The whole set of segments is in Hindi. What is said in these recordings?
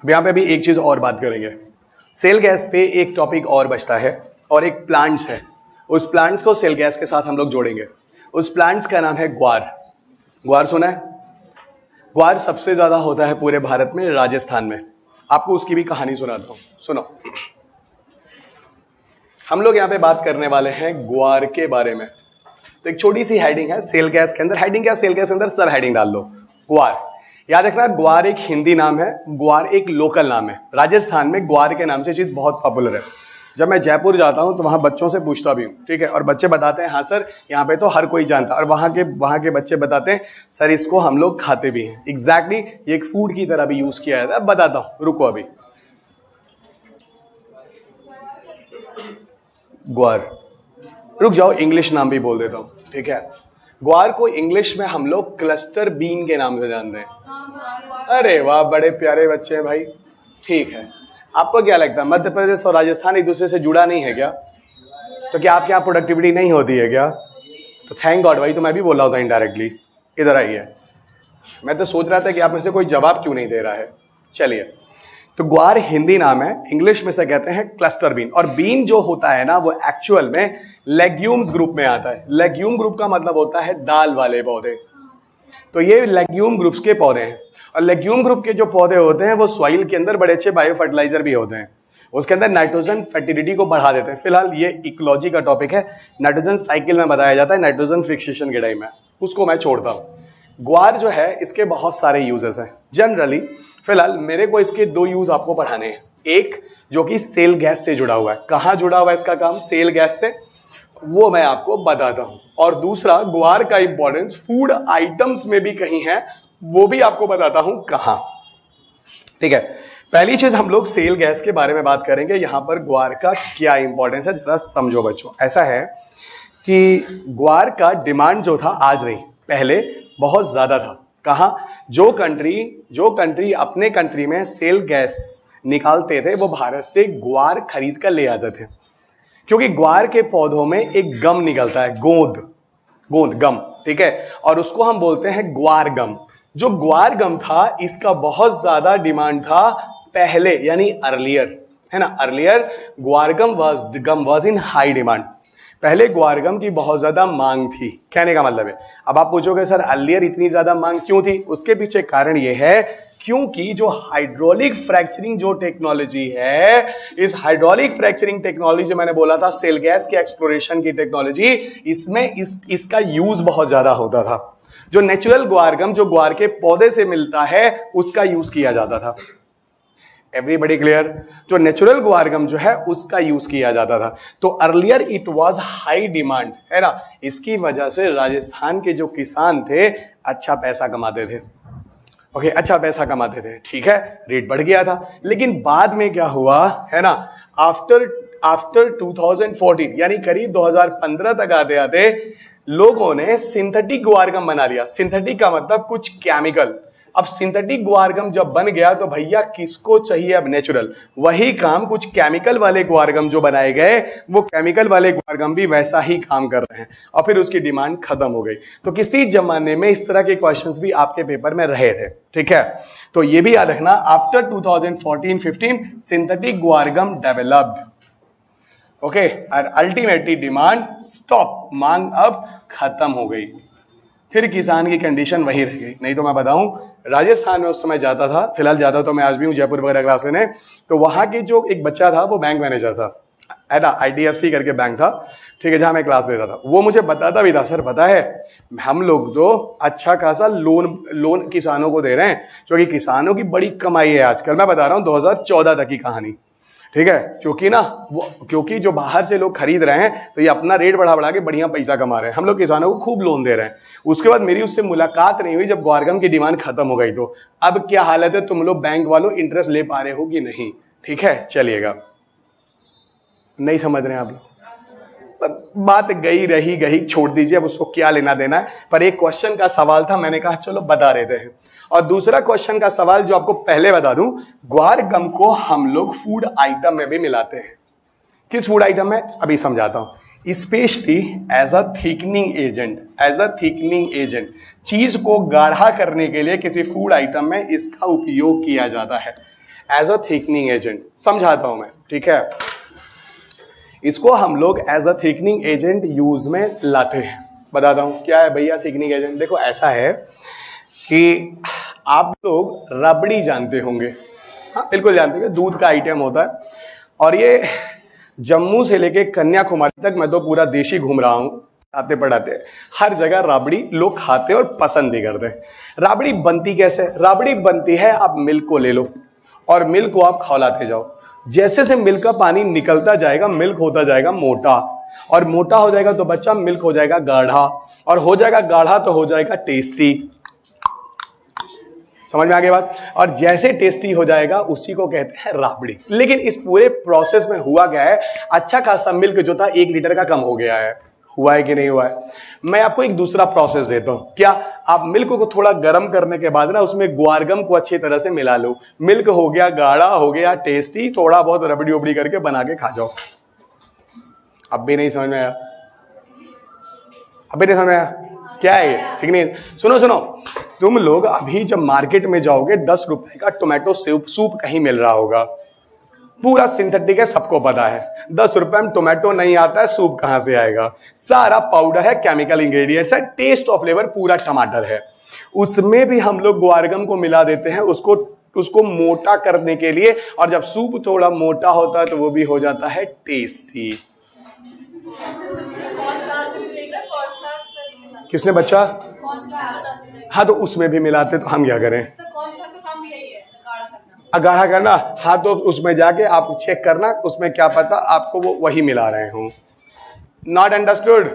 अब यहाँ पे भी एक चीज और बात करेंगे। सेल गैस पे एक टॉपिक और बचता है और एक प्लांट्स है, उस प्लांट्स को सेल गैस के साथ हम लोग जोड़ेंगे। उस प्लांट्स का नाम है ग्वार। ग्वार सुना है? ग्वार सबसे ज्यादा होता है पूरे भारत में, राजस्थान में। आपको उसकी भी कहानी सुनाता हूं, सुनो। हम लोग यहाँ पे बात करने वाले हैं ग्वार के बारे में। तो एक छोटी सी हेडिंग है सेल गैस के अंदर। हेडिंग क्या? सेल गैस के अंदर सब हेडिंग डाल लो। ग्वार, याद रखना, ग्वार एक हिंदी नाम है, ग्वार एक लोकल नाम है। राजस्थान में ग्वार के नाम से चीज बहुत पॉपुलर है। जब मैं जयपुर जाता हूं तो वहां बच्चों से पूछता भी हूं, ठीक है, और बच्चे बताते हैं हाँ सर यहाँ पे तो हर कोई जानता है, और वहां के बच्चे बताते हैं सर इसको हम लोग खाते भी हैं। एग्जैक्टली ये एक फूड की तरह भी यूज किया जाता है। अब बताता हूं, रुको अभी। ग्वार, रुक जाओ, इंग्लिश नाम भी बोल देता हूं, ठीक है। ग्वार को इंग्लिश में हम लोग क्लस्टर बीन के नाम से जानते हैं। अरे वाह, बड़े प्यारे बच्चे हैं भाई, ठीक है। आपको क्या लगता है मध्य प्रदेश और राजस्थान एक दूसरे से जुड़ा नहीं है क्या? तो क्या आपके यहाँ प्रोडक्टिविटी नहीं होती है क्या? तो थैंक गॉड भाई, तो मैं भी बोल रहा होता इनडायरेक्टली। इधर आइए, मैं तो सोच रहा था कि आप में से कोई जवाब क्यों नहीं दे रहा है। चलिए, तो ग्वार हिंदी नाम है, इंग्लिश में से कहते हैं क्लस्टर बीन। और बीन जो होता है ना, वो एक्चुअल में लेग्यूम्स ग्रुप में आता है। लेग्यूम ग्रुप का मतलब होता है दाल वाले पौधे। तो ये लेग्यूम ग्रुप्स के पौधे हैं, और लेग्यूम ग्रुप के जो पौधे होते हैं वो सॉइल के अंदर बड़े अच्छे बायो फर्टिलाइजर भी होते हैं। उसके अंदर नाइट्रोजन फर्टिलिटी को बढ़ा देते हैं। फिलहाल ये इकोलॉजी का टॉपिक है, नाइट्रोजन साइकिल में बताया जाता है, नाइट्रोजन फिक्सेशन के टाइम में, उसको मैं छोड़ता हूं। ग्वार जो है इसके बहुत सारे यूजेस हैं जनरली। फिलहाल मेरे को इसके दो यूज आपको पढ़ाने हैं। एक जो कि सेल गैस से जुड़ा हुआ है। कहां जुड़ा हुआ है इसका काम? सेल गैस से, वो मैं आपको बताता हूं। और दूसरा, ग्वार का इंपॉर्टेंस फूड आइटम्स में भी कहीं है, वो भी आपको बताता हूं कहां। ठीक है, पहली चीज हम लोग सेल गैस के बारे में बात करेंगे। यहां पर ग्वार का क्या इंपॉर्टेंस है जरा समझो बच्चों। ऐसा है कि ग्वार का डिमांड जो था, आज नहीं पहले बहुत ज्यादा था। कहा? जो कंट्री अपने कंट्री में सेल गैस निकालते थे वो भारत से ग्वार खरीद कर ले आते थे, क्योंकि ग्वार के पौधों में एक गम निकलता है, गोंद गम, ठीक है, और उसको हम बोलते हैं ग्वार गम। जो ग्वार गम था इसका बहुत ज्यादा डिमांड था पहले, यानी अर्लियर, है ना। अर्लियर ग्वार गम वाज इन हाई डिमांड। पहले ग्वार गम की बहुत ज्यादा मांग थी, कहने का मतलब है। अब आप पूछोगे सर अर्लियर इतनी ज्यादा मांग क्यों थी? उसके पीछे कारण यह है क्योंकि जो हाइड्रोलिक फ्रैक्चरिंग जो टेक्नोलॉजी है, इस हाइड्रोलिक फ्रैक्चरिंग टेक्नोलॉजी मैंने बोला था सेल गैस के एक्सप्लोरेशन की टेक्नोलॉजी, इसमें इसका यूज बहुत ज्यादा होता था। जो नेचुरल ग्वारगम जो ग्वार के पौधे से मिलता है उसका यूज किया जाता था। Everybody clear? जो नेचुरल ग्वारगम जो है उसका यूज किया जाता था। तो earlier it was high demand, है ना। इसकी वजह से राजस्थान के जो किसान थे अच्छा पैसा कमाते थे। ओके, अच्छा पैसा कमाते थे, ठीक है, रेट बढ़ गया था। लेकिन बाद में क्या हुआ, है ना, आफ्टर 2014 यानी करीब 2015 तक आते आते लोगों ने सिंथेटिक ग्वारगम बना लिया। सिंथेटिक का मतलब कुछ केमिकल। अब सिंथेटिक ग्वारगम जब बन गया तो भैया किसको चाहिए अब नेचुरल? वही काम कुछ केमिकल वाले ग्वारगम जो बनाए गए, वो केमिकल वाले ग्वारगम भी वैसा ही काम कर रहे हैं, और फिर उसकी डिमांड खत्म हो गई। तो किसी जमाने में इस तरह के क्वेश्चंस भी आपके पेपर में रहे थे, ठीक है। तो ये भी याद रखना, after 2014-15 synthetic guar gum developed, okay, और अल्टीमेटली डिमांड स्टॉप, मांग अब खत्म हो गई। फिर किसान की कंडीशन वही रह गई। नहीं तो मैं बताऊं, राजस्थान में उस समय जाता था, फिलहाल जाता तो मैं आज भी हूं जयपुर वगैरह क्लास लेने, तो वहां के जो एक बच्चा था वो बैंक मैनेजर था, है ना, IDFC करके बैंक था, ठीक है, जहां मैं क्लास लेता था। वो मुझे बताता भी था, सर पता है हम लोग तो अच्छा खासा लोन किसानों को दे रहे हैं, क्योंकि किसानों की बड़ी कमाई है आजकल। मैं बता रहा हूं 2014 तक की कहानी, ठीक है, क्योंकि जो बाहर से लोग खरीद रहे हैं तो ये अपना रेट बढ़ा के बढ़िया पैसा कमा रहे हैं, हम लोग किसानों को खूब लोन दे रहे हैं। उसके बाद मेरी उससे मुलाकात नहीं हुई जब ग्वारगम की डिमांड खत्म हो गई। तो अब क्या हालत है, तुम लोग बैंक वालों इंटरेस्ट ले पा रहे हो कि नहीं? ठीक है, चलिएगा, नहीं समझ रहे हैं आप लोग, बात गई, छोड़ दीजिए, अब उसको क्या लेना देना है। पर एक क्वेश्चन का सवाल था, मैंने कहा चलो बता देते हैं। और दूसरा क्वेश्चन का सवाल जो आपको पहले बता दूं, ग्वार गम को हम लोग फूड आइटम में भी मिलाते हैं। किस फूड आइटम में? अभी समझाता हूं। Specially as a thickening agent, चीज को गाढ़ा करने के लिए किसी फूड आइटम में इसका उपयोग किया जाता है। As a thickening agent. समझाता हूं मैं, ठीक है। इसको हम लोग as a thickening agent use में लाते हैं। बताता हूं क्या है भैया थिकनिंग एजेंट। देखो ऐसा है कि आप लोग रबड़ी जानते होंगे, हाँ बिल्कुल जानते होंगे, दूध का आइटम होता है। और ये जम्मू से लेके कन्याकुमारी तक मैं तो पूरा देश ही घूम रहा हूं, आते पढ़ाते हर जगह राबड़ी लोग खाते और पसंद भी करते हैं। राबड़ी बनती कैसे? राबड़ी बनती है, आप मिल्क को ले लो और मिल्क को आप खौलाते जाओ। जैसे से मिल्क का पानी निकलता जाएगा मिल्क होता जाएगा मोटा, और मोटा हो जाएगा तो बच्चा मिल्क हो जाएगा गाढ़ा, और हो जाएगा गाढ़ा तो हो जाएगा टेस्टी। समझ में आ गई बात? और जैसे टेस्टी हो जाएगा उसी को कहते हैं राबड़ी। लेकिन इस पूरे प्रोसेस में हुआ क्या है, अच्छा खासा मिल्क जो था 1 लीटर का कम हो गया है। हुआ है कि नहीं हुआ है? मैं आपको एक दूसरा प्रोसेस देता हूं। क्या? आप मिल्क को थोड़ा गर्म करने के बाद ना उसमें ग्वारगम को अच्छी तरह से मिला लो, मिल्क हो गया गाढ़ा, हो गया टेस्टी, थोड़ा बहुत रबड़ी उबड़ी करके बना के खा जाओ। अब भी नहीं समझ में आया? अब भी नहीं समझ में आया? क्या है ये? ठीक नहीं? सुनो सुनो, तुम लोग अभी जब मार्केट में जाओगे 10 रुपए का टोमेटो सूप कहीं मिल रहा होगा, पूरा सिंथेटिक है, सबको पता है। 10 रुपए में टोमेटो नहीं आता है, सूप कहां से आएगा? सारा पाउडर है, केमिकल इंग्रेडिएंट्स है, टेस्ट ऑफ फ्लेवर पूरा टमाटर है। उसमें भी हम लोग ग्वारगम को मिला देते हैं उसको मोटा करने के लिए, और जब सूप थोड़ा मोटा होता है तो वो भी हो जाता है टेस्टी। किसने बच्चा? हाँ तो उसमें भी मिलाते, तो हम क्या करें? गाढ़ा करना, हाँ तो उसमें जाके आप चेक करना, उसमें क्या पता आपको वो वही मिला रहे हो। Not understood?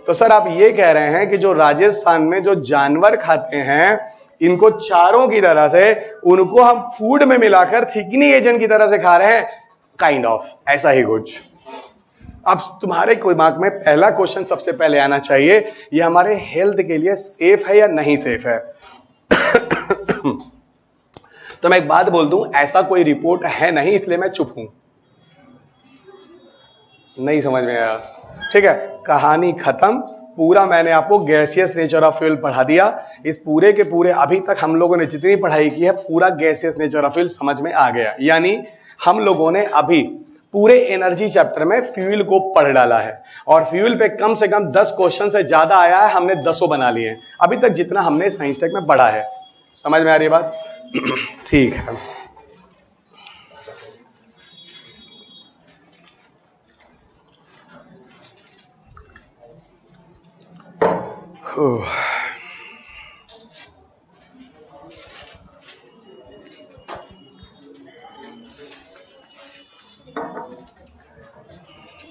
तो सर आप ये कह रहे हैं कि जो राजस्थान में जो जानवर खाते हैं, इनको चारों की तरह से उनको हम फूड में मिलाकर थिकनिंग एजेंट की तरह से खा रहे हैं? काइंड ऑफ ऐसा ही कुछ। अब तुम्हारे दिमाग में पहला क्वेश्चन सबसे पहले आना चाहिए, ये हमारे हेल्थ के लिए सेफ है या नहीं सेफ है? तो मैं एक बात बोल दूं, ऐसा कोई रिपोर्ट है नहीं, इसलिए मैं चुप हूं। नहीं समझ में आया? ठीक है, कहानी खत्म। पूरा मैंने आपको गैसियस नेचर ऑफ फ्यूल पढ़ा दिया। इस पूरे के पूरे अभी तक हम लोगों ने जितनी पढ़ाई की है, पूरा गैसियस नेचर ऑफ फ्यूल समझ में आ गया। यानी हम लोगों ने अभी पूरे एनर्जी चैप्टर में फ्यूल को पढ़ डाला है, और फ्यूल पे कम से कम 10 क्वेश्चन से ज्यादा आया है, हमने 10 बना लिए हैं अभी तक जितना हमने साइंस टेक में पढ़ा है। समझ में आ रही है बात? ठीक है,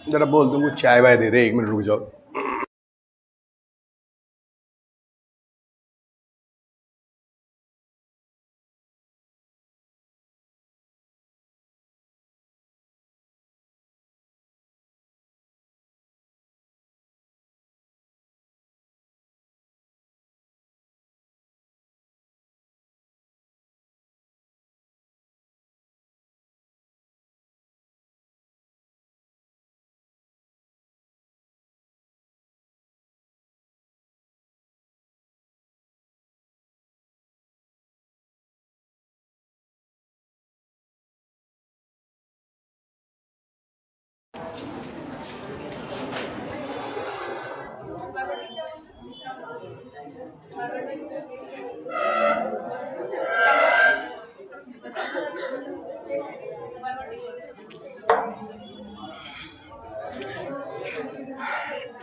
जरा बोल दूं कुछ चाय वाय दे दे, 1 मिनट रुक जाओ।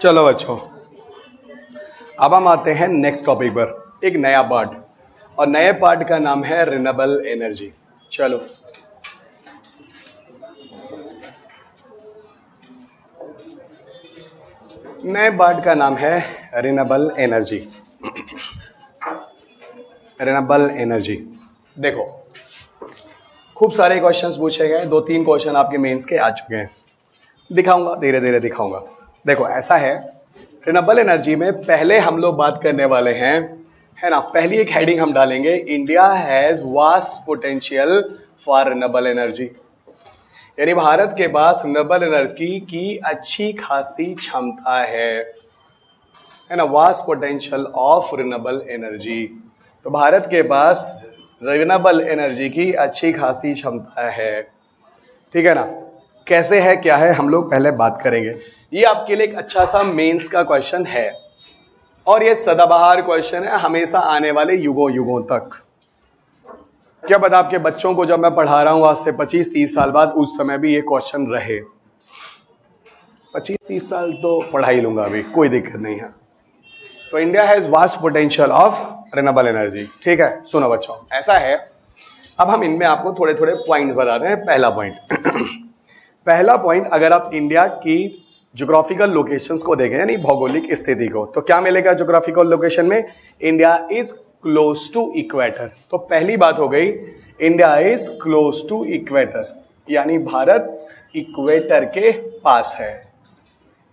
चलो बच्चों, अब हम आते हैं नेक्स्ट टॉपिक पर, एक नया पार्ट, और नए पार्ट का नाम है रिन्यूएबल एनर्जी। चलो नए पार्ट का नाम है रिन्यूएबल एनर्जी। रिन्यूएबल एनर्जी, देखो खूब सारे क्वेश्चंस पूछे गए, 2-3 क्वेश्चन आपके मेंस के आ चुके हैं, दिखाऊंगा धीरे धीरे दिखाऊंगा। देखो ऐसा है, रिन्यूएबल एनर्जी में पहले हम लोग बात करने वाले हैं, है ना, पहली एक हेडिंग हम डालेंगे, India has vast potential for renewable energy. यानी भारत के पास रिन्यूएबल एनर्जी की अच्छी खासी क्षमता है ना, vast potential of renewable energy. तो भारत के पास रिन्यूएबल एनर्जी की अच्छी खासी क्षमता है, ठीक है ना। कैसे है क्या है हम लोग पहले बात करेंगे। ये आपके लिए एक अच्छा सा मेंस का क्वेश्चन है और ये सदाबहार क्वेश्चन है हमेशा आने वाले युगों युगों तक। क्या पता आपके बच्चों को जब मैं पढ़ा रहा हूं आज से 25-30 साल बाद उस समय भी ये क्वेश्चन रहे। 25-30 साल तो पढ़ा ही लूंगा अभी, कोई दिक्कत नहीं है। तो India has vast potential of renewable energy, ठीक है। सुनो बच्चों, ऐसा है, अब हम इनमें आपको थोड़े थोड़े पॉइंट्स बता रहे हैं। पहला पॉइंट पहला पॉइंट, अगर आप इंडिया की ज्योग्राफिकल लोकेशंस को देखें यानी भौगोलिक स्थिति को, तो क्या मिलेगा ज्योग्राफिकल लोकेशन में? India is close to equator. तो पहली बात हो गई, India is close to equator, यानी भारत इक्वेटर के पास है।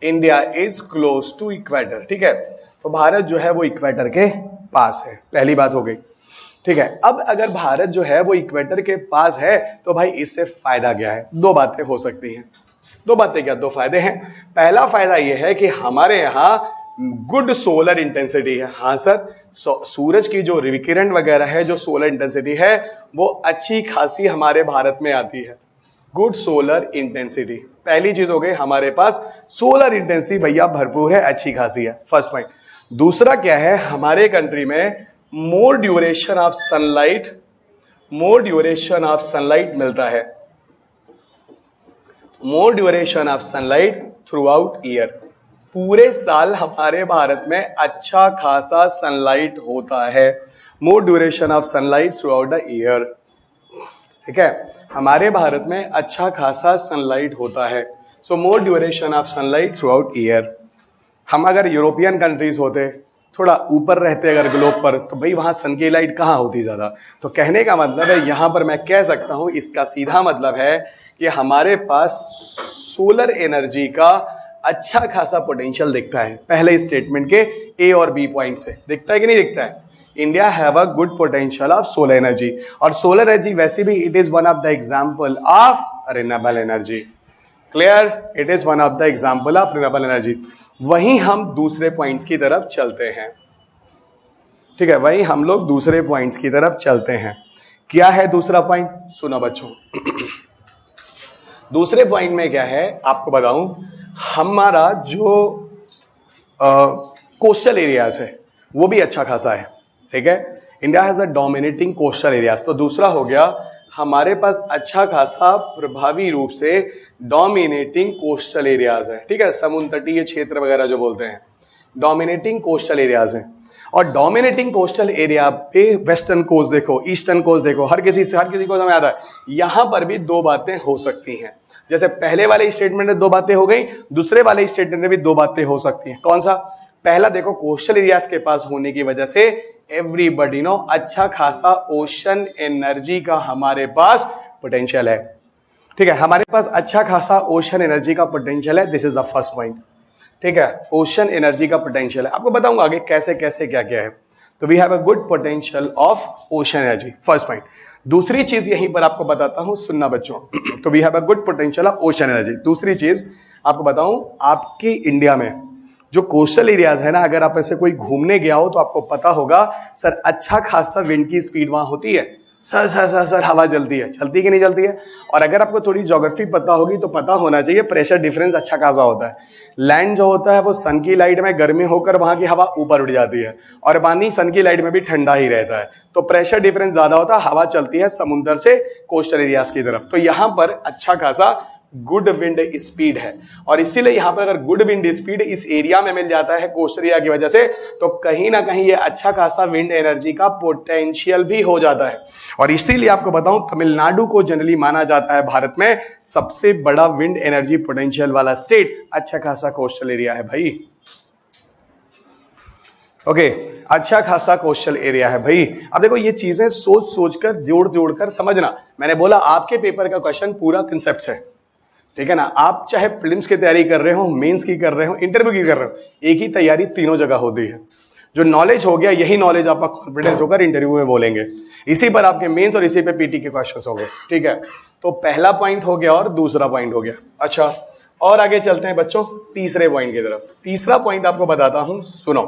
India is close to equator, ठीक है। तो भारत जो है वो इक्वेटर के पास है, पहली बात हो गई, ठीक है। अब अगर भारत जो है वो इक्वेटर के पास है तो भाई इससे फायदा क्या है? दो बातें हो सकती हैं। दो बातें क्या? दो फायदे हैं। पहला फायदा ये है कि हमारे यहाँ गुड सोलर इंटेंसिटी है। हाँ सर, सूरज की जो विकिरण वगैरह है, जो सोलर इंटेंसिटी है वो अच्छी खासी हमारे भारत में आती है। गुड सोलर इंटेंसिटी, पहली चीज हो गई, हमारे पास सोलर इंटेंसिटी भैया भरपूर है, अच्छी खासी है, फर्स्ट पॉइंट। दूसरा क्या है, हमारे कंट्री में मोर ड्यूरेशन ऑफ सनलाइट मिलता है। More duration of sunlight throughout year, पूरे साल हमारे भारत में अच्छा खासा सनलाइट होता है। More duration of sunlight throughout the year, ठीक है। हमारे भारत में अच्छा खासा सनलाइट होता है। So more duration of sunlight throughout year. हम अगर यूरोपियन कंट्रीज होते, थोड़ा ऊपर रहते अगर ग्लोब पर, तो भाई वहां सन की लाइट कहाँ होती ज्यादा। तो कहने का मतलब है, यहां पर मैं कह सकता हूं, इसका सीधा मतलब है कि हमारे पास सोलर एनर्जी का अच्छा खासा पोटेंशियल दिखता है। पहले स्टेटमेंट के ए और बी पॉइंट से दिखता है कि नहीं दिखता है? India have a good potential of solar energy, और सोलर एनर्जी वैसे भी it is one of the example of renewable energy. Clear? It is one of the example of renewable energy. वहीं हम दूसरे पॉइंट्स की तरफ चलते हैं, ठीक है। वहीं हम लोग दूसरे पॉइंट्स की तरफ चलते हैं। क्या है दूसरा पॉइंट? सुनो बच्चों, दूसरे पॉइंट में क्या है आपको बताऊं, हमारा जो कोस्टल एरियाज है वो भी अच्छा खासा है, ठीक है। India has a dominating coastal areas. तो दूसरा हो गया, हमारे पास अच्छा खासा प्रभावी रूप से डोमिनेटिंग कोस्टल एरियाज है, ठीक है। समुद्र तटीय क्षेत्र वगैरह जो बोलते हैं, डोमिनेटिंग कोस्टल एरियाज हैं। और डोमिनेटिंग कोस्टल एरिया पे वेस्टर्न कोस्ट देखो, ईस्टर्न कोस्ट देखो, हर किसी को समझ आता है। यहां पर भी दो बातें हो सकती हैं। जैसे पहले वाले स्टेटमेंट में दो बातें हो गई, दूसरे वाले स्टेटमेंट में भी दो बातें हो सकती हैं। कौन सा? पहला देखो, कोस्टल एरियाज के पास होने की वजह से एवरीबडी नो अच्छा खासा ओशन एनर्जी का हमारे पास पोटेंशियल है, ठीक है। हमारे पास अच्छा खासा ओशन एनर्जी का पोटेंशियल है, this is the first point, ठीक है। ओशन एनर्जी का पोटेंशियल है, आपको बताऊंगा आगे कैसे कैसे क्या क्या है। तो we have a good potential of ocean energy, first point. दूसरी चीज यहीं पर आपको बताता हूं, सुनना बच्चों। तो we have a good potential of ocean energy. दूसरी चीज आपको बताऊं, आपकी इंडिया में जो कोस्टल एरियाज है ना, अगर आप ऐसे कोई घूमने गया हो तो आपको पता होगा सर अच्छा खासा विंड की स्पीड वहां होती है। सर हवा चलती है, चलती कि नहीं चलती है। और अगर आपको थोड़ी ज्योग्राफी पता होगी तो पता होना चाहिए प्रेशर डिफरेंस अच्छा खासा होता है। लैंड जो होता है वो सन की लाइट में गर्मी होकर वहां की हवा ऊपर उड़ जाती है, और पानी सन की लाइट में भी ठंडा ही रहता है। तो प्रेशर डिफरेंस ज्यादा होता है, हवा चलती है समुद्र से कोस्टल एरियाज की तरफ। तो यहां पर अच्छा खासा गुड विंड स्पीड है, और इसीलिए यहां पर अगर गुड विंड स्पीड इस एरिया में मिल जाता है कोस्टल एरिया की वजह से, तो कहीं ना कहीं ये अच्छा खासा विंड एनर्जी का पोटेंशियल भी हो जाता है। और इसीलिए आपको बताऊं, तमिलनाडु को जनरली माना जाता है भारत में सबसे बड़ा विंड एनर्जी पोटेंशियल वाला स्टेट। अच्छा खासा कोस्टल एरिया है भाई, ओके, अच्छा खासा कोस्टल एरिया है भाई। अब देखो ये चीजें सोच सोचकर जोड़ जोड़कर समझना। मैंने बोला आपके पेपर का क्वेश्चन पूरा कंसेप्ट है, ठीक है ना। आप चाहे प्रीलिम्स की तैयारी कर रहे हो, मेंस की कर रहे हो, इंटरव्यू की कर रहे हो, एक ही तैयारी तीनों जगह होती है। जो नॉलेज हो गया यही नॉलेज आपका कॉन्फिडेंस होकर इंटरव्यू में बोलेंगे, इसी पर आपके मेंस और इसी पे पीटी के क्वेश्चंस हो गए, ठीक है। तो पहला पॉइंट हो गया और दूसरा पॉइंट हो गया। अच्छा, और आगे चलते हैं बच्चों तीसरे पॉइंट की तरफ। तीसरा पॉइंट आपको बताता हूं, सुनो।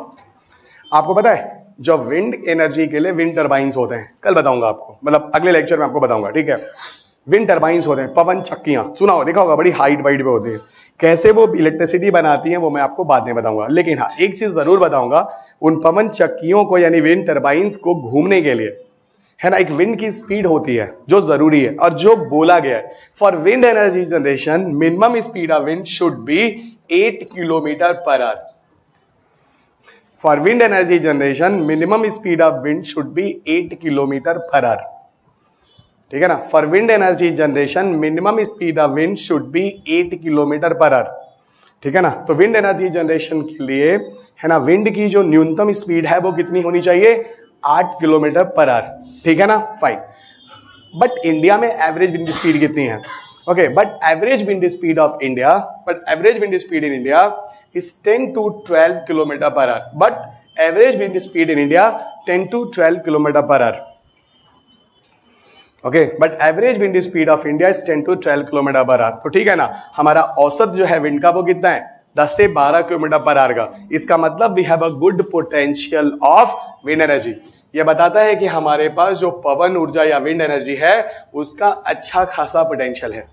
आपको पता है जो विंड एनर्जी के लिए विंड टर्बाइंस होते हैं, कल बताऊंगा आपको, मतलब अगले लेक्चर में आपको बताऊंगा, ठीक है। विंड टर्बाइंस होते हैं, पवन चक्कियां, सुना हो, देखा होगा, बड़ी हाइट वाइट पे होती है। कैसे वो इलेक्ट्रिसिटी बनाती हैं वो मैं आपको बाद में बताऊंगा, लेकिन हाँ एक चीज जरूर बताऊंगा, उन पवन चक्कियों को यानी विंड टर्बाइंस को घूमने के लिए, है ना, एक विंड की स्पीड होती है जो जरूरी है और जो बोला गया है। For wind energy generation minimum speed of wind should be 8 kilometre per hour. For wind energy generation minimum speed of wind should be 8 kilometre per hour, ठीक है ना। For wind energy generation minimum speed of wind should be 8 kilometre per hour, ठीक है ना। तो विंड एनर्जी जनरेशन के लिए, है ना, विंड की जो न्यूनतम स्पीड है वो कितनी होनी चाहिए, 8 किलोमीटर पर आवर, ठीक है ना, फाइन। बट इंडिया में एवरेज विंड स्पीड कितनी है, okay, but average wind speed of India, in India is 10 to 12 kilometre per hour, but average wind speed in India 10 to 12 kilometre per hour, okay, but average wind speed of India is 10 to 12 kilometre per hour. तो ठीक है ना, हमारा औसत जो है विंड का वो कितना है, 10 से 12 किलोमीटर पर आवर का। इसका मतलब we have a good potential of wind energy. यह बताता है कि हमारे पास जो पवन ऊर्जा या विंड एनर्जी है उसका अच्छा खासा पोटेंशियल है।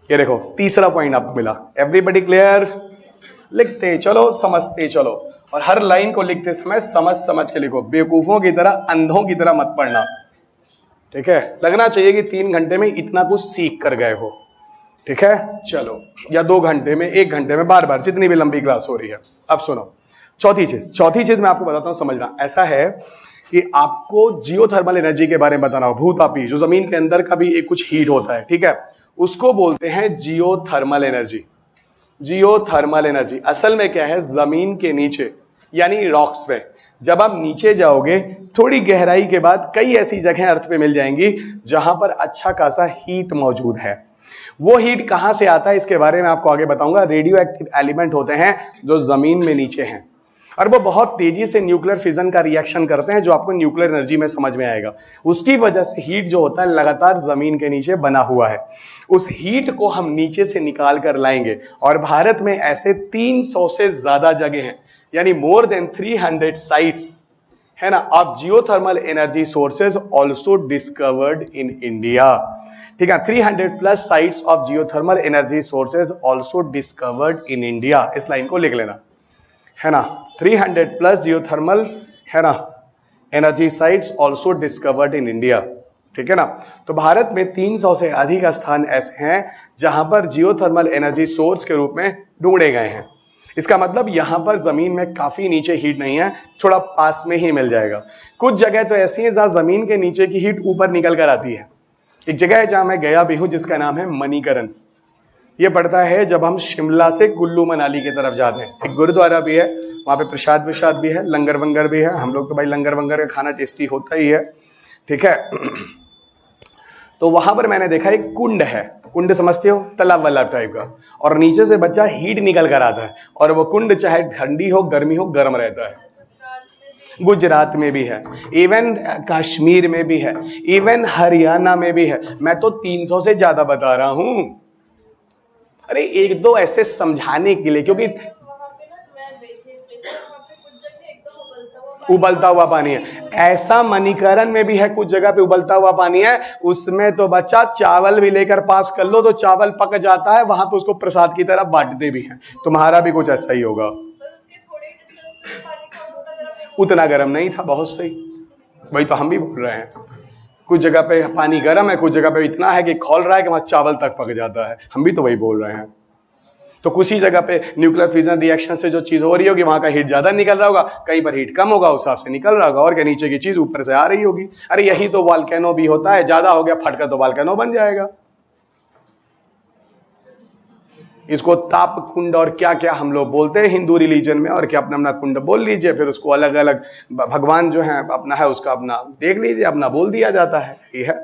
ये देखो तीसरा पॉइंट आपको मिला। Everybody clear? लिखते चलो, समझते चलो, और हर लाइन को लिखते समय समझ समझ के लिखो, बेवकूफों की तरह, अंधों की तरह मत पढ़ना, ठीक है। लगना चाहिए कि 3 घंटे में इतना कुछ सीख कर गए हो, ठीक है। चलो, या 2 घंटे में, 1 घंटे में, बार बार, जितनी भी लंबी क्लास हो रही है। अब सुनो, चौथी चीज मैं आपको बताता हूं, समझना। ऐसा है कि आपको जियोथर्मल एनर्जी के बारे में बताना हो, भूतापी, जो जमीन के अंदर का भी एक कुछ हीट होता है, ठीक है, उसको बोलते हैं जियोथर्मल एनर्जी। जियोथर्मल एनर्जी असल में क्या है, जमीन के नीचे यानी रॉक्स में, जब आप नीचे जाओगे थोड़ी गहराई के बाद कई ऐसी जगह अर्थ पे मिल जाएंगी जहां पर अच्छा खासा हीट मौजूद है। वो हीट कहां से आता है इसके बारे में आपको आगे बताऊंगा। रेडियो एक्टिव एलिमेंट होते हैं जो जमीन में नीचे हैं, और वो बहुत तेजी से न्यूक्लियर फिजन का रिएक्शन करते हैं, जो आपको न्यूक्लियर एनर्जी में समझ में आएगा। उसकी वजह से हीट जो होता है लगातार जमीन के नीचे बना हुआ है। उस हीट को हम नीचे से निकाल कर लाएंगे, और भारत में ऐसे 300 से ज्यादा जगह हैं, यानी मोर देन 300 साइट्स, है ना, of geothermal energy sources also discovered in India, ठीक है। 300+ sites of geothermal energy sources also discovered in India, इस लाइन को लिख लेना, है ना। 300+ जियोथर्मल, है ना, energy sites also discovered in India, ठीक है ना। तो भारत में 300 से अधिक स्थान ऐसे हैं जहां पर जियोथर्मल एनर्जी सोर्स के रूप में ढूंढे गए हैं। इसका मतलब यहां पर जमीन में काफी नीचे हीट नहीं है, थोड़ा पास में ही मिल जाएगा। कुछ जगह तो ऐसी है जहां जमीन के नीचे की हीट ऊपर निकल कर आती है। एक जगह है जहां मैं गया भी हूं जिसका नाम है मणिकरण। ये पड़ता है जब हम शिमला से कुल्लू मनाली की तरफ जाते हैं। एक गुरुद्वारा भी है, वहां पे प्रसाद विशाद भी है, लंगर वंगर भी है। हम लोग तो भाई लंगर वंगर का खाना टेस्टी होता ही है, ठीक है। तो वहां पर मैंने देखा एक कुंड है, कुंड समझते हो, तालाब वाला टाइप का, और नीचे से बच्चा हीट निकल कर आता है, और वो कुंड चाहे ठंडी हो गर्मी हो गर्म रहता है। गुजरात में भी है, इवन कश्मीर में भी है, इवन हरियाणा में भी है। मैं तो 300 से ज्यादा बता रहा हूं। अरे एक दो ऐसे समझाने के लिए, क्योंकि उबलता हुआ पानी है। ऐसा मणिकरण में भी है, कुछ जगह पे उबलता हुआ पानी है, उसमें तो बच्चा चावल भी लेकर पास कर लो तो चावल पक जाता है, वहां पे उसको प्रसाद की तरह बांटते भी हैं। तुम्हारा भी कुछ ऐसा ही होगा। उतना गर्म नहीं था, बहुत सही, वही तो हम भी बोल रहे हैं। कुछ जगह पे पानी गर्म है, कुछ जगह पे इतना है कि खौल रहा है कि वहां चावल तक पक जाता है। हम भी तो वही बोल रहे हैं। तो कुछ ही जगह पे न्यूक्लियर फिजन रिएक्शन से जो चीज हो रही होगी वहां का हीट ज्यादा निकल रहा होगा, कहीं पर हीट कम होगा, उस हिसाब से निकल रहा होगा, और क्या नीचे की चीज ऊपर से आ रही होगी। अरे यही तो वॉल्केनो भी होता है, ज्यादा हो गया फटका तो वॉल्केनो बन जाएगा। इसको ताप कुंड और क्या क्या हम लोग बोलते हैं हिंदू रिलीजन में, और क्या अपना अपना कुंड बोल लीजिए, फिर उसको अलग अलग भगवान जो है अपना है उसका अपना देख लीजिए, अपना बोल दिया जाता है। ये है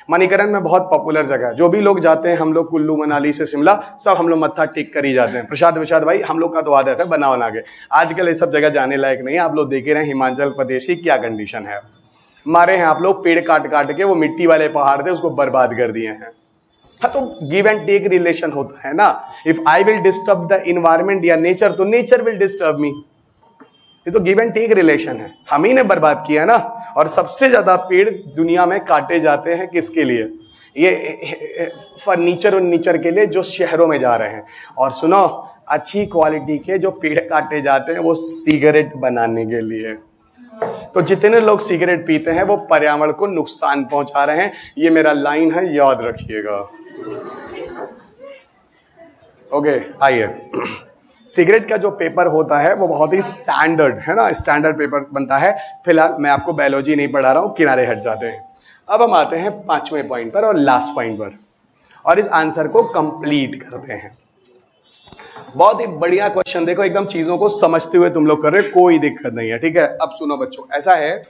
मणिकरण में बहुत पॉपुलर जगह है। जो भी लोग जाते हैं, हम लोग कुल्लू मनाली से शिमला, सब हम लोग मत्था टेक कर ही जाते हैं। प्रसाद विशाद भाई हम लोग का तो आदत है बना बना के। आजकल ये सब जगह जाने लायक नहीं है। आप लोग देख रहे हैं हिमाचल प्रदेश की क्या कंडीशन है। हमारे यहाँ आप लोग पेड़ काट काट के वो मिट्टी वाले पहाड़ थे उसको बर्बाद कर दिए हैं। हाँ, तो गिव एंड टेक रिलेशन होता है ना। If I will disturb the environment या नेचर, तो नेचर विल डिस्टर्ब मी। ये तो गिव एंड टेक रिलेशन है, हम ही ने बर्बाद किया ना। और सबसे ज्यादा पेड़ दुनिया में काटे जाते हैं किसके लिए? ये फर्नीचर और नीचर के लिए जो शहरों में जा रहे हैं। और सुनो, अच्छी क्वालिटी के जो पेड़ काटे जाते हैं वो सिगरेट बनाने के लिए। तो जितने लोग सिगरेट पीते हैं वो पर्यावरण को नुकसान पहुंचा रहे हैं। ये मेरा लाइन है, याद रखिएगा। ओके, आइए। सिगरेट का जो पेपर होता है वो बहुत ही स्टैंडर्ड है ना, स्टैंडर्ड पेपर बनता है। फिलहाल मैं आपको बायोलॉजी नहीं पढ़ा रहा हूं, किनारे हट जाते हैं। अब हम आते हैं 5वें पॉइंट पर और लास्ट पॉइंट पर, और इस आंसर को कंप्लीट करते हैं। बहुत ही बढ़िया क्वेश्चन, देखो एकदम चीजों को समझते हुए तुम लोग कर रहे हो, कोई दिक्कत नहीं है, ठीक है। अब सुनो बच्चों, ऐसा है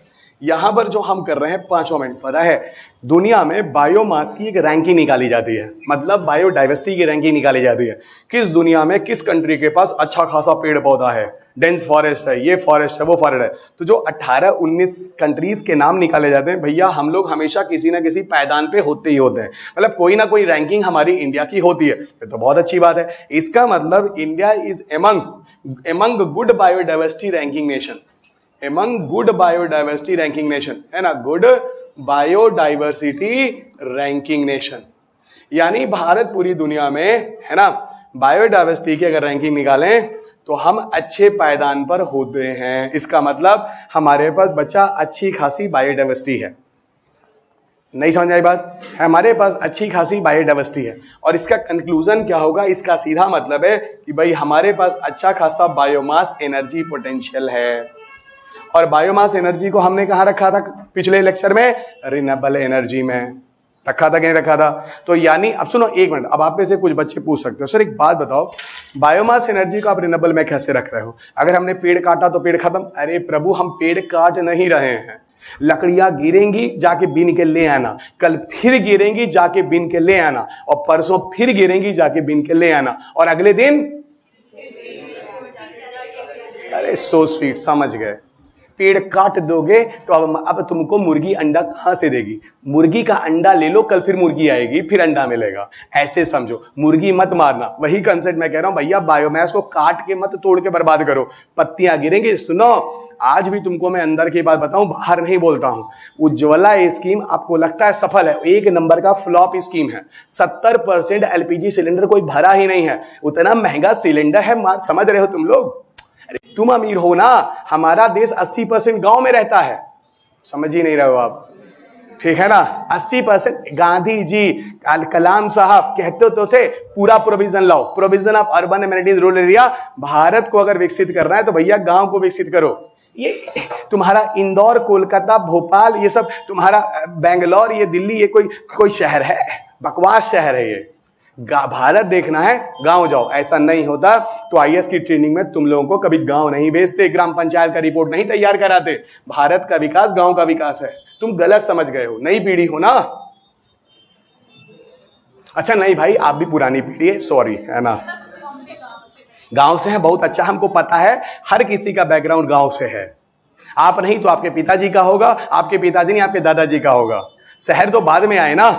यहां पर जो हम कर रहे हैं 5वां मिनट, पता है दुनिया में बायोमास की एक रैंकिंग निकाली जाती है, मतलब बायोडाइवर्सिटी की रैंकिंग निकाली जाती है। किस दुनिया में किस कंट्री के पास अच्छा खासा पेड़ पौधा है, डेंस फॉरेस्ट है, ये फॉरेस्ट है, वो फॉरेस्ट है। तो जो 18-19 कंट्रीज के नाम निकाले जाते हैं, भैया हम लोग हमेशा किसी ना किसी पायदान पे होते ही होते हैं, मतलब कोई ना कोई रैंकिंग हमारी इंडिया की होती है। ये तो बहुत अच्छी बात है। इसका मतलब India is among good biodiversity ranking nation, among good biodiversity ranking nation, है ना, गुड बायोडाइवर्सिटी रैंकिंग नेशन। यानी भारत पूरी दुनिया में, है ना, बायोडाइवर्सिटी की अगर रैंकिंग निकालें तो हम अच्छे पायदान पर होते हैं। इसका मतलब हमारे पास बच्चा अच्छी खासी बायोडाइवर्सिटी है। नहीं समझ आई बात? हमारे पास अच्छी खासी बायोडाइवर्सिटी है। और इसका कंक्लूजन क्या होगा? इसका सीधा मतलब है कि भाई हमारे पास अच्छा खासा बायोमास एनर्जी पोटेंशियल है। और बायोमास एनर्जी को हमने कहां रखा था पिछले लेक्चर में? रिन्यूएबल एनर्जी में रखा था कि नहीं रखा था? तो यानी अब सुनो एक मिनट, अब आप में से कुछ बच्चे पूछ सकते हो, सर एक बात बताओ, बायोमास एनर्जी को आप रिन्यूएबल में कैसे रख रहे हो? अगर हमने पेड़ काटा तो पेड़ खत्म। अरे प्रभु, हम पेड़ काट नहीं रहे हैं। लकड़ियां गिरेंगी, जाके बीन के ले आना, कल फिर गिरेंगी, जाके बीन के ले आना, और परसों फिर गिरेंगी, जाके बीन के ले आना, और अगले दिन, अरे सो स्वीट, समझ गए। पेड़ काट दोगे तो अब तुमको मुर्गी अंडा कहां से देगी? मुर्गी का अंडा ले लो, कल फिर मुर्गी आएगी, फिर अंडा मिलेगा। ऐसे समझो, मुर्गी मत मारना। वही कंसेप्ट मैं कह रहा हूं भैया, बायोमास को काट के मत तोड़ के बर्बाद करो, पत्तियां गिरेंगी। सुनो, आज भी तुमको मैं अंदर की बात बताऊं, बाहर नहीं बोलता हूं। उज्ज्वला स्कीम आपको लगता है सफल है? एक नंबर का फ्लॉप स्कीम है। 70% एलपीजी सिलेंडर कोई भरा ही नहीं है। उतना महंगा सिलेंडर है, समझ रहे हो तुम लोग? तुम अमीर हो ना, हमारा देश 80% गांव में रहता है, समझ ही नहीं रहे हो आप, ठीक है ना। 80% गांधी जी, कलाम साहब कहते तो थे पूरा प्रोविजन लाओ, provision of urban amenities rural area. Bharat को अगर विकसित करना है तो भैया गांव को विकसित करो। ये तुम्हारा इंदौर, कोलकाता, भोपाल, ये सब तुम्हारा बेंगलोर, ये दिल्ली, ये कोई शहर है? बकवास शहर है ये। भारत देखना है, गांव जाओ। ऐसा नहीं होता तो आईएएस की ट्रेनिंग में तुम लोगों को कभी गांव नहीं भेजते, ग्राम पंचायत का रिपोर्ट नहीं तैयार कराते। भारत का विकास गांव का विकास है। तुम गलत समझ गए हो, नई पीढ़ी हो ना। अच्छा नहीं भाई, आप भी पुरानी पीढ़ी है, सॉरी, है ना। गांव से है, बहुत अच्छा, हमको पता है हर किसी का बैकग्राउंड गांव से है। आप नहीं तो आपके पिताजी का होगा, आपके पिताजी नहीं आपके दादाजी का होगा। शहर तो बाद में आए ना,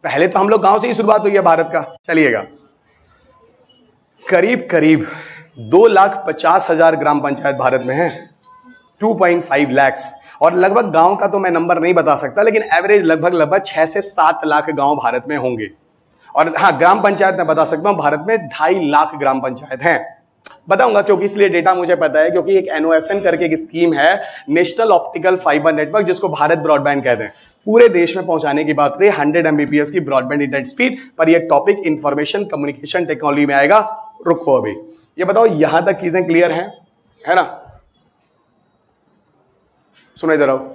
पहले तो हम लोग गांव से ही शुरुआत हुई है भारत का। चलिएगा, करीब करीब 2,50,000 ग्राम पंचायत भारत में है, 2.5 लाख। और लगभग गांव का तो मैं नंबर नहीं बता सकता, लेकिन एवरेज लगभग 6 से 7 लाख गांव भारत में होंगे। और हाँ, ग्राम पंचायत मैं बता सकता हूं, भारत में 2.5 लाख ग्राम पंचायत हैं। बताऊंगा क्योंकि इसलिए डेटा मुझे पता है, क्योंकि एक NOFN करके एक स्कीम है, नेशनल ऑप्टिकल फाइबर नेटवर्क, जिसको भारत ब्रॉडबैंड कहते हैं। पूरे देश में पहुंचाने की बात रही, 100 Mbps की ब्रॉडबैंड इंटरनेट स्पीड पर। यह टॉपिक इंफॉर्मेशन कम्युनिकेशन टेक्नोलॉजी में आएगा। रुको अभी, ये बताओ यहां तक चीजें क्लियर हैं, है ना? सुनो इधर आओ,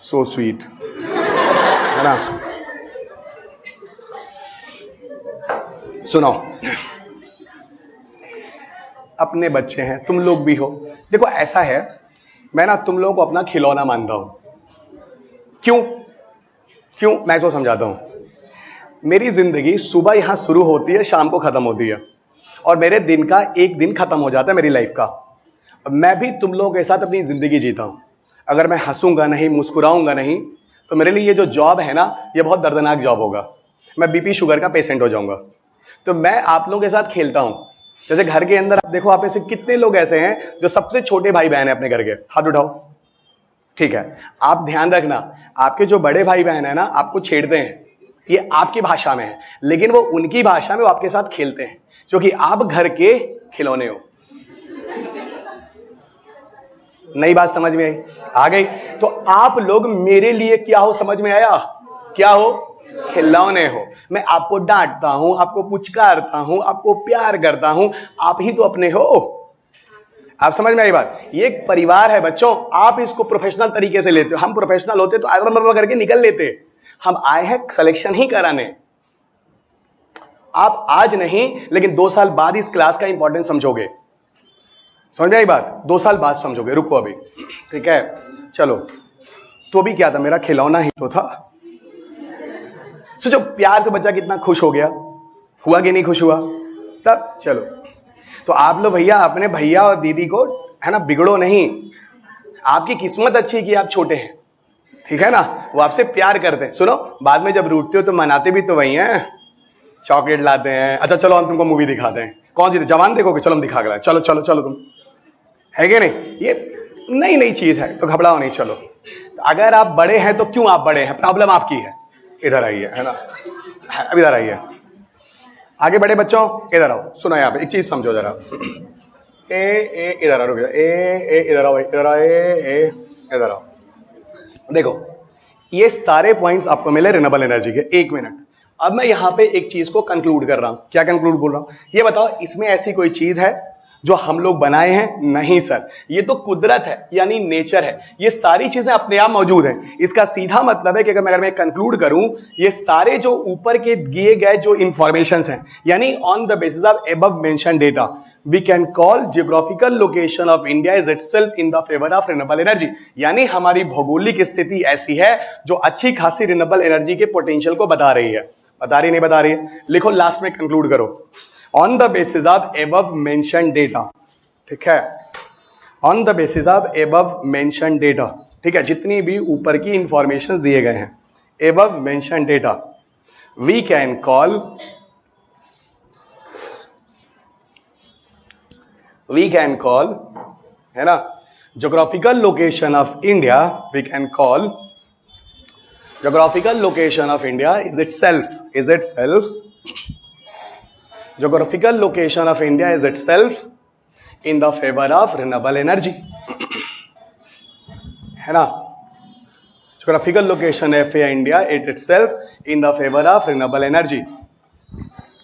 सो स्वीट, है ना। सुनो, अपने बच्चे हैं, तुम लोग भी हो। देखो ऐसा है, मैं ना तुम लोगों को अपना खिलौना मानता हूं। क्यों मैं इसको समझाता हूं। मेरी जिंदगी सुबह यहां शुरू होती है, शाम को खत्म होती है, और मेरे दिन का एक दिन खत्म हो जाता है मेरी लाइफ का। मैं भी तुम लोगों के साथ अपनी जिंदगी जीता हूं। अगर मैं हंसूंगा नहीं, मुस्कुराऊंगा नहीं, तो मेरे लिए ये जो जॉब है ना, ये बहुत दर्दनाक जॉब होगा। मैं बीपी शुगर का पेशेंट हो जाऊंगा। तो मैं आप लोगों के साथ खेलता हूं, जैसे घर के अंदर आप देखो, आप ऐसे कितने लोग ऐसे हैं जो सबसे छोटे भाई बहन है अपने घर के, हाथ उठाओ। ठीक है, आप ध्यान रखना, आपके जो बड़े भाई बहन है ना, आपको छेड़ते हैं, ये आपकी भाषा में है, लेकिन वो उनकी भाषा में वो आपके साथ खेलते हैं, क्योंकि आप घर के खिलौने हो। नई बात समझ में आई? आ गई? तो आप लोग मेरे लिए क्या हो, समझ में आया? क्या हो? खिलौने हो। मैं आपको डांटता हूं, आपको पुचकारता हूं, आपको प्यार करता हूं, आप ही तो अपने हो। आप समझ में आई बात? ये एक परिवार है बच्चों, आप इसको प्रोफेशनल तरीके से लेते हो, हम प्रोफेशनल होते तो आदम करके निकल लेते। हम आए हैं सिलेक्शन ही कराने। आप आज नहीं, लेकिन 2 साल बाद इस क्लास का इंपॉर्टेंस समझोगे। समझ में आई बात? 2 साल बाद समझोगे, रुको अभी। ठीक है, चलो। तो भी क्या था, मेरा खिलौना ही तो था। सोचो प्यार से बच्चा कितना खुश हो गया, हुआ कि नहीं खुश हुआ? तब चलो, तो आप लोग भैया अपने भैया और दीदी को, है ना, बिगड़ो नहीं। आपकी किस्मत अच्छी कि आप छोटे हैं, ठीक है ना, वो आपसे प्यार करते हैं। सुनो, बाद में जब रूठते हो तो मनाते भी तो वही हैं, चॉकलेट लाते हैं। अच्छा चलो हम तुमको मूवी दिखाते हैं, कौन सी जवान देखोगे? चलो हम दिखा के, चलो चलो चलो, तुम है कि नहीं? ये नई नई चीज है तो घबराओ नहीं। चलो, तो अगर आप बड़े हैं तो क्यों आप बड़े हैं, प्रॉब्लम आपकी है। इधर आइए, है ना, अब इधर आइए, आगे बढ़े बच्चों, इधर आओ। सुनो यहाँ पे एक चीज समझो जरा। ए इधर आओ, ए इधर आओ, इधर आओ, ए इधर आओ। देखो, ये सारे पॉइंट्स आपको मिले रिन्यूएबल एनर्जी के। 1 मिनट, अब मैं यहां पे एक चीज को कंक्लूड कर रहा हूं। क्या कंक्लूड बोल रहा हूं? ये बताओ, इसमें ऐसी कोई चीज है जो हम लोग बनाए हैं? नहीं सर, ये तो कुदरत है, यानी नेचर है। ये सारी चीजें अपने आप मौजूद हैं। इसका सीधा मतलब है कि अगर मैं कंक्लूड करूं, ये सारे जो ऊपर के दिए गए जो इंफॉर्मेशंस हैं, यानी on the basis of above mention data, we can call geographical location of India is itself in the favour of renewable energy. यानी हमारी भौगोलिक स्थिति ऐसी है जो अच्छी खासी रिन्यूएबल एनर्जी के पोटेंशियल को बता रही है। बता रही नहीं बता रही है? लिखो, लास्ट में कंक्लूड करो, on the basis of above mention data. ठीक है, on the basis of above mention data. ठीक है, जितनी भी ऊपर की इंफॉर्मेशन दिए गए हैं, above mention data, we can call है ना, geographical location of India, we can call geographical location of India is itself geographical location of India is itself in the favor of renewable energy, है ना। geographical location of India is itself in the favor of renewable energy,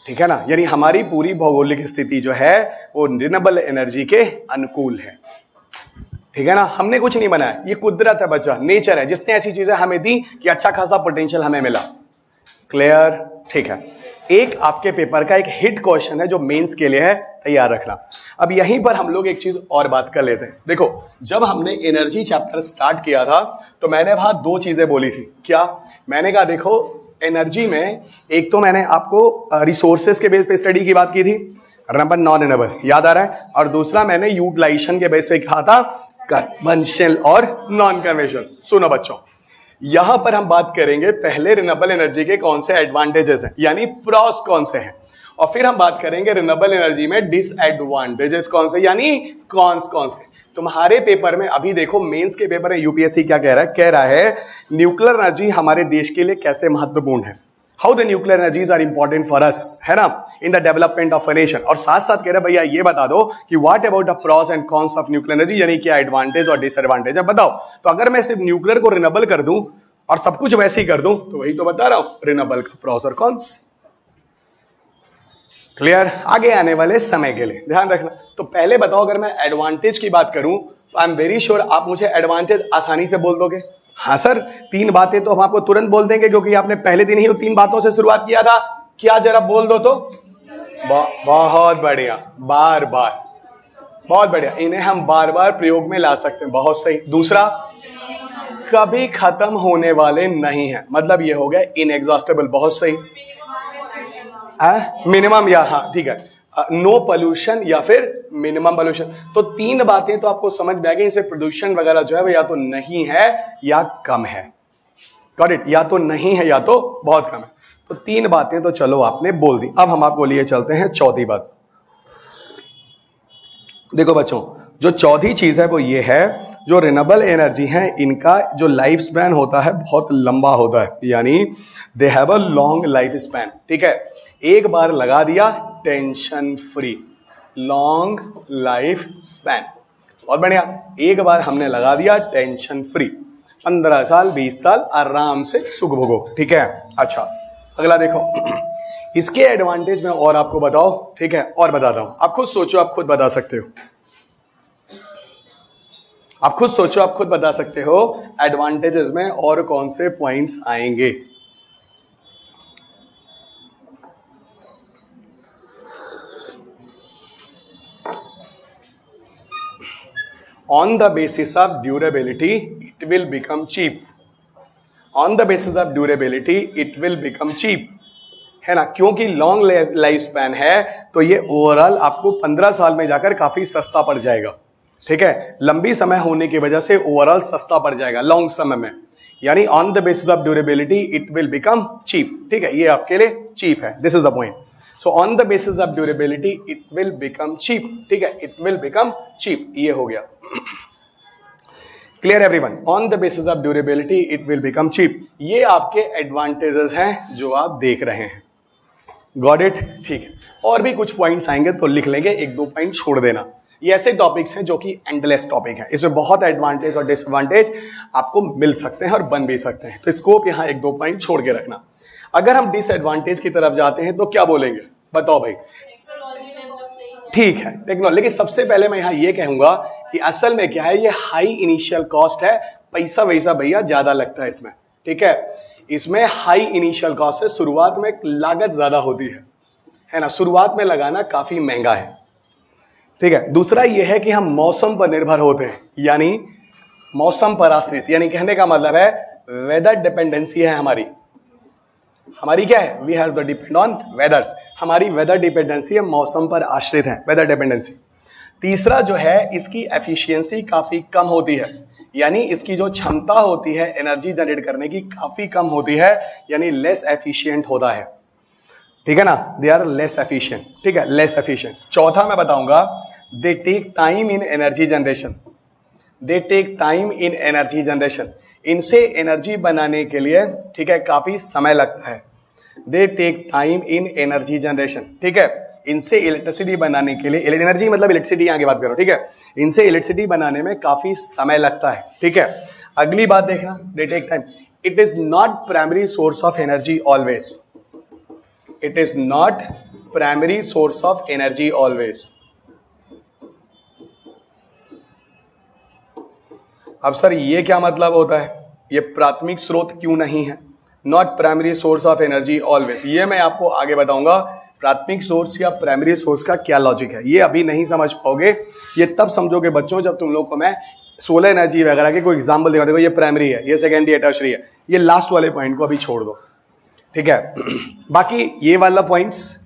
ठीक है ना। यानी हमारी पूरी भौगोलिक स्थिति जो है वो रिन्यूएबल एनर्जी के अनुकूल है, ठीक है ना। हमने कुछ नहीं बनाया, ये कुदरत है बच्चा, नेचर है, जिसने ऐसी चीजें हमें दी कि अच्छा खासा पोटेंशियल हमें मिला। क्लियर? ठीक है। एक आपके पेपर का एक हिट क्वेश्चन है जो मेंस के लिए है, तैयार रखना। अब यहीं पर हम लोग एक चीज और बात कर लेते हैं। देखो, जब हमने एनर्जी चैप्टर स्टार्ट किया था तो मैंने वहां 2 चीजें बोली थी। क्या? मैंने कहा देखो, एनर्जी में एक तो मैंने आपको रिसोर्सेस के बेस पे स्टडी की बात की थी, नंबर नॉन रिन्यूएबल, याद आ रहा है? और दूसरा मैंने यूटिलाइजेशन के बेस पे कहा था, कन्वेंशनल और नॉन कन्वेंशनल। सुनो बच्चों, यहां पर हम बात करेंगे पहले रिन्यूएबल एनर्जी के कौन से एडवांटेजेस हैं, यानी प्रॉस कौन से हैं, और फिर हम बात करेंगे रिन्यूएबल एनर्जी में डिसएडवांटेजेस कौन से, यानी कौन से। तुम्हारे पेपर में अभी देखो, मेंस के पेपर में यूपीएससी क्या कह रहा है, न्यूक्लियर एनर्जी हमारे देश के लिए कैसे महत्वपूर्ण है, how the nuclear energies are important for us, है ना, in the development of a nation. और साथ साथ कह रहे भैया ये बता दो कि what about the pros and cons of nuclear energy, यानी क्या एडवांटेज और डिसएडवांटेज है, बताओ। तो अगर मैं सिर्फ न्यूक्लियर को रिन्यूएबल कर दूं और सब कुछ वैसे ही कर दूं, तो वही तो बता रहा हूं, रिन्यूएबल का प्रॉस और कॉन्स। क्लियर? आगे आने वाले समय के लिए ध्यान रखना। तो पहले बताओ, अगर मैं एडवांटेज की बात करूं तो आई एम वेरी श्योर आप मुझे एडवांटेज आसानी से बोल दोगे। हाँ सर, 3 बातें तो हम आपको तुरंत बोल देंगे, क्योंकि आपने पहले दिन ही 3 बातों से शुरुआत किया था। क्या जरा बोल दो तो? बहुत बढ़िया, बार बार, बहुत बढ़िया, इन्हें हम बार बार प्रयोग में ला सकते हैं, बहुत सही। दूसरा, कभी खत्म होने वाले नहीं है, मतलब ये हो गया इनएग्जॉस्टेबल, बहुत सही। मिनिमम, या हाँ ठीक है, नो पोल्यूशन या फिर मिनिमम पोल्यूशन। तो 3 बातें तो आपको समझ में आ गई, इनसे प्रदूषण वगैरह जो है वो या तो नहीं है या कम है। Got it? या तो नहीं है या तो बहुत कम है। तो 3 बातें तो चलो आपने बोल दी। अब हम आपको लिए चलते हैं चौथी बात। देखो बच्चों, जो चौथी चीज है वो ये है, जो रिन्यूएबल एनर्जी है इनका जो लाइफ स्पैन होता है बहुत लंबा होता है, यानी they have a long life span. ठीक है, एक बार लगा दिया tension free, long life span, बहुत बढ़िया। एक बार हमने लगा दिया टेंशन फ्री, 15 साल 20 साल आराम से सुख भोगो। ठीक है, अच्छा अगला देखो, इसके एडवांटेज में और आपको बताओ। ठीक है, और बताता हूं, आप खुद सोचो, आप खुद बता सकते हो, आप खुद सोचो, आप खुद बता सकते हो एडवांटेजेस में और कौन से पॉइंट्स आएंगे। On the basis of durability it will become cheap, on the basis of durability it will become cheap, है ना, क्योंकि लॉन्ग लाइफ स्पैन है तो ये ओवरऑल आपको 15 साल में जाकर काफी सस्ता पड़ जाएगा। ठीक है, लंबी समय होने की वजह से ओवरऑल सस्ता पड़ जाएगा लॉन्ग समय में, यानी on the basis of durability it will become cheap. ठीक है, ये आपके लिए चीप है, this is the point. So on the basis of durability it will become cheap. ठीक है, इट विल बिकम चीप, ये हो गया। Clear everyone, on the basis of durability it will become cheap, ये आपके एडवांटेजेस हैं जो आप देख रहे हैं। गॉट इट, ठीक है, और भी कुछ पॉइंट्स आएंगे तो लिख लेंगे, एक दो पॉइंट छोड़ देना। ये ऐसे टॉपिक्स हैं जो कि एंडलेस टॉपिक है, इसमें बहुत एडवांटेज और डिसएडवांटेज आपको मिल सकते हैं और बन भी सकते हैं, तो स्कोप यहाँ एक दो पॉइंट छोड़ के रखना। अगर हम डिसएडवांटेज की तरफ जाते हैं तो क्या बोलेंगे, बताओ भाई। ठीक है, टेक्नोलॉजी, लेकिन सबसे पहले मैं यहाँ ये कहूंगा कि असल में क्या है, ये हाई इनिशियल कॉस्ट है, पैसा वैसा भैया ज्यादा लगता है इसमें। ठीक है, इसमें हाई इनिशियल कॉस्ट है, शुरुआत में लागत ज्यादा होती है ना, शुरुआत में लगाना काफी महंगा है। ठीक है, दूसरा यह है कि हम मौसम पर निर्भर होते हैं, यानी मौसम पर आश्रित, यानी कहने का मतलब है वेदर डिपेंडेंसी है हमारी, हमारी क्या है, we have the depend on weathers, हमारी वेदर डिपेंडेंसी है, मौसम पर आश्रित है, वेदर डिपेंडेंसी। तीसरा जो है, इसकी एफिशिएंसी काफी कम होती है, यानी इसकी जो क्षमता होती है एनर्जी जनरेट करने की काफी कम होती है, यानी लेस एफिशिएंट होता है। ठीक है ना, दे आर लेस एफिशिएंट। ठीक है, लेस एफिशिएंट। चौथा मैं बताऊंगा, they take time in energy generation, they take time in energy generation, इनसे एनर्जी बनाने के लिए, ठीक है, काफी समय लगता है। They take time in energy generation, ठीक है, इनसे इलेक्ट्रिसिटी बनाने के लिए, एनर्जी मतलब इलेक्ट्रिसिटी आगे बात करो। ठीक है, इनसे इलेक्ट्रिसिटी बनाने में काफी समय लगता है। ठीक है, अगली बात देखना, they take time, it is not primary source of energy always, it is not primary source of energy always. अब सर ये क्या मतलब होता है, ये प्राथमिक स्रोत क्यों नहीं है, not primary source of energy always, ये मैं आपको आगे बताऊंगा प्राथमिक सोर्स या प्राइमरी सोर्स का क्या लॉजिक है, ये अभी नहीं समझ पाओगे, ये तब समझोगे बच्चों जब तुम लोग को मैं सोलर एनर्जी वगैरह के कोई एग्जाम्पल दिखा, देखो ये प्राइमरी है, ये सेकेंडरी है, टर्शरी है, ये लास्ट वाले पॉइंट को अभी छोड़ दो। ठीक है, बाकी ये वाला पॉइंट्स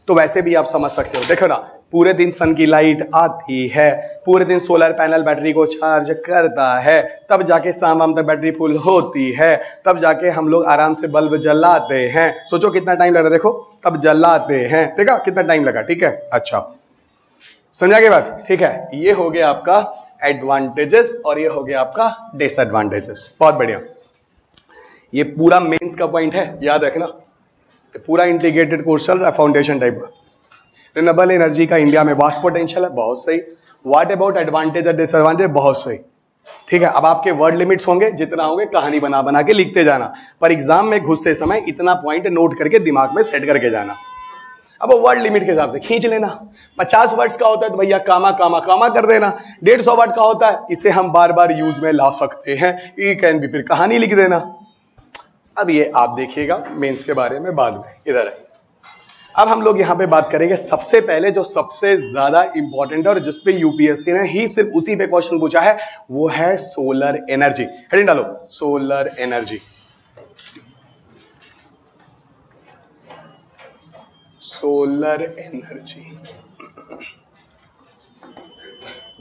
तो वैसे भी आप समझ सकते हो। देखो ना, पूरे दिन सन की लाइट आती है, पूरे दिन सोलर पैनल बैटरी को चार्ज करता है, तब जाके शाम तक बैटरी फुल होती है, तब जाके हम लोग आराम से बल्ब जलाते हैं। सोचो कितना टाइम लग रहा है, देखो तब जलाते हैं, देखा कितना टाइम लगा। ठीक है, अच्छा समझा के बात। ठीक है, ये हो गया आपका एडवांटेजेस और ये हो गया आपका डिसएडवांटेजेस। बहुत बढ़िया, ये पूरा मेंस का पॉइंट है, याद रखना, पूरा इंटीग्रेटेड कोर्स चल रहा है फाउंडेशन टाइप का। रिन्यूएबल एनर्जी का इंडिया में वास्ट पोटेंशियल है, बहुत सही। व्हाट अबाउट एडवांटेज और डिसएडवांटेज, बहुत सही। ठीक है, अब आपके वर्ड लिमिट्स होंगे, जितना होंगे कहानी बना बना के लिखते जाना, पर एग्जाम में घुसते समय इतना पॉइंट नोट करके दिमाग में सेट करके जाना। अब वो वर्ड लिमिट के हिसाब से खींच लेना। 50 वर्ड्स का होता है तो भैया कामा कामा कामा कर देना। 150 वर्ड का होता है, इसे हम बार बार यूज में ला सकते हैं, ई कैन बी, फिर कहानी लिख देना। अब ये आप देखिएगा मेंस के बारे में बाद में, इधर है। अब हम लोग यहां पे बात करेंगे सबसे पहले जो सबसे ज्यादा इंपॉर्टेंट है और जिसपे यूपीएससी ने ही सिर्फ उसी पे क्वेश्चन पूछा है, वो है सोलर एनर्जी। हेडिंग डालो, सोलर एनर्जी। सोलर एनर्जी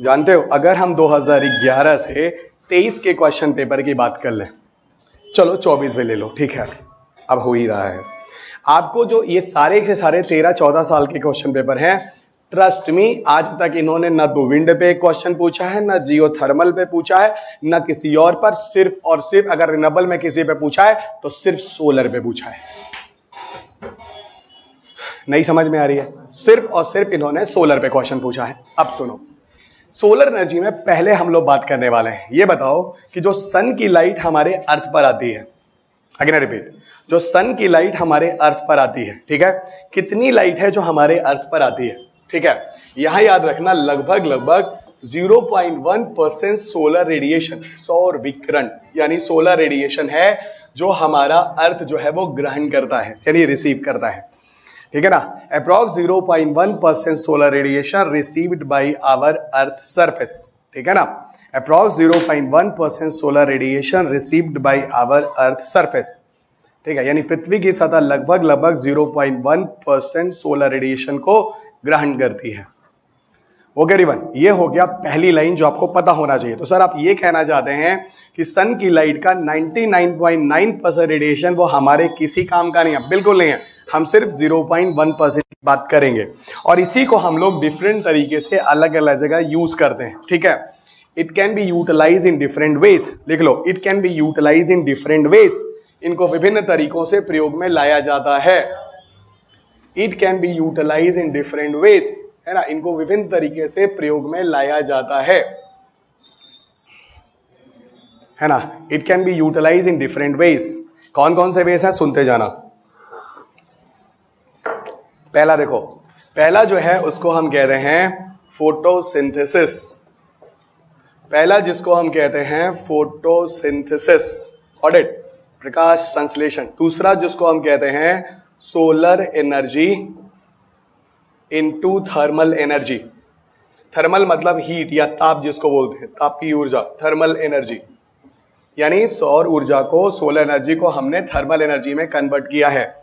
जानते हो, अगर हम 2011 से 23 के क्वेश्चन पेपर की बात कर लें, चलो 24 में ले लो, ठीक है, अब हो ही रहा है। आपको जो ये सारे के सारे 13-14 साल के क्वेश्चन पेपर हैं, ट्रस्ट मी, आज तक इन्होंने ना तो विंड पे क्वेश्चन पूछा है, ना जियोथर्मल पे पूछा है, ना किसी और पर, सिर्फ और सिर्फ अगर रिन्यूएबल में किसी पे पूछा है तो सिर्फ सोलर पे पूछा है। नहीं समझ में आ रही है? सिर्फ और सिर्फ इन्होंने सोलर पे क्वेश्चन पूछा है। अब सुनो, सोलर एनर्जी में पहले हम लोग बात करने वाले हैं, ये बताओ कि जो सन की लाइट हमारे अर्थ पर आती है, अगेन रिपीट, जो सन की लाइट हमारे अर्थ पर आती है, ठीक है, कितनी लाइट है जो हमारे अर्थ पर आती है, ठीक है, यहां याद रखना लगभग 0.1% सोलर रेडिएशन, सौर विकिरण यानी सोलर रेडिएशन है जो हमारा अर्थ जो है वो ग्रहण करता है, यानी रिसीव करता है, ठीक है ना। Approx 0.1% solar radiation received by our earth surface, ठीक है ना, approx 0.1% solar radiation received by our earth surface, ठीक है, यानी पृथ्वी की सतह लगभग 0.1% सोलर रेडिएशन को ग्रहण करती है। ओके रिवन, ये हो गया पहली लाइन जो आपको पता होना चाहिए। तो सर आप ये कहना चाहते हैं कि सन की लाइट का 99.9% रेडिएशन वो हमारे किसी काम का नहीं है? बिल्कुल नहीं है, हम सिर्फ 0.1% की बात करेंगे और इसी को हम लोग डिफरेंट तरीके से अलग अलग जगह यूज करते हैं, ठीक है। It can be utilise in different ways, लिख लो, it can be utilise in different ways, इनको विभिन्न तरीकों से प्रयोग में लाया जाता है। It can be utilise in different ways, है ना, इनको विभिन्न तरीके से प्रयोग में लाया जाता है ना। It can be utilise in different ways. कौन कौन से वेज हैं सुनते जाना। पहला देखो, पहला जो है उसको हम कहते हैं फोटोसिंथेसिस, पहला जिसको हम कहते हैं फोटोसिंथेसिस, ऑडिट, प्रकाश संश्लेषण। दूसरा जिसको हम कहते हैं solar energy into thermal energy. Thermal मतलब हीट या ताप जिसको बोलते हैं, तापीय ऊर्जा, थर्मल एनर्जी, यानी सौर ऊर्जा को, सोलर एनर्जी को हमने थर्मल एनर्जी में कन्वर्ट किया है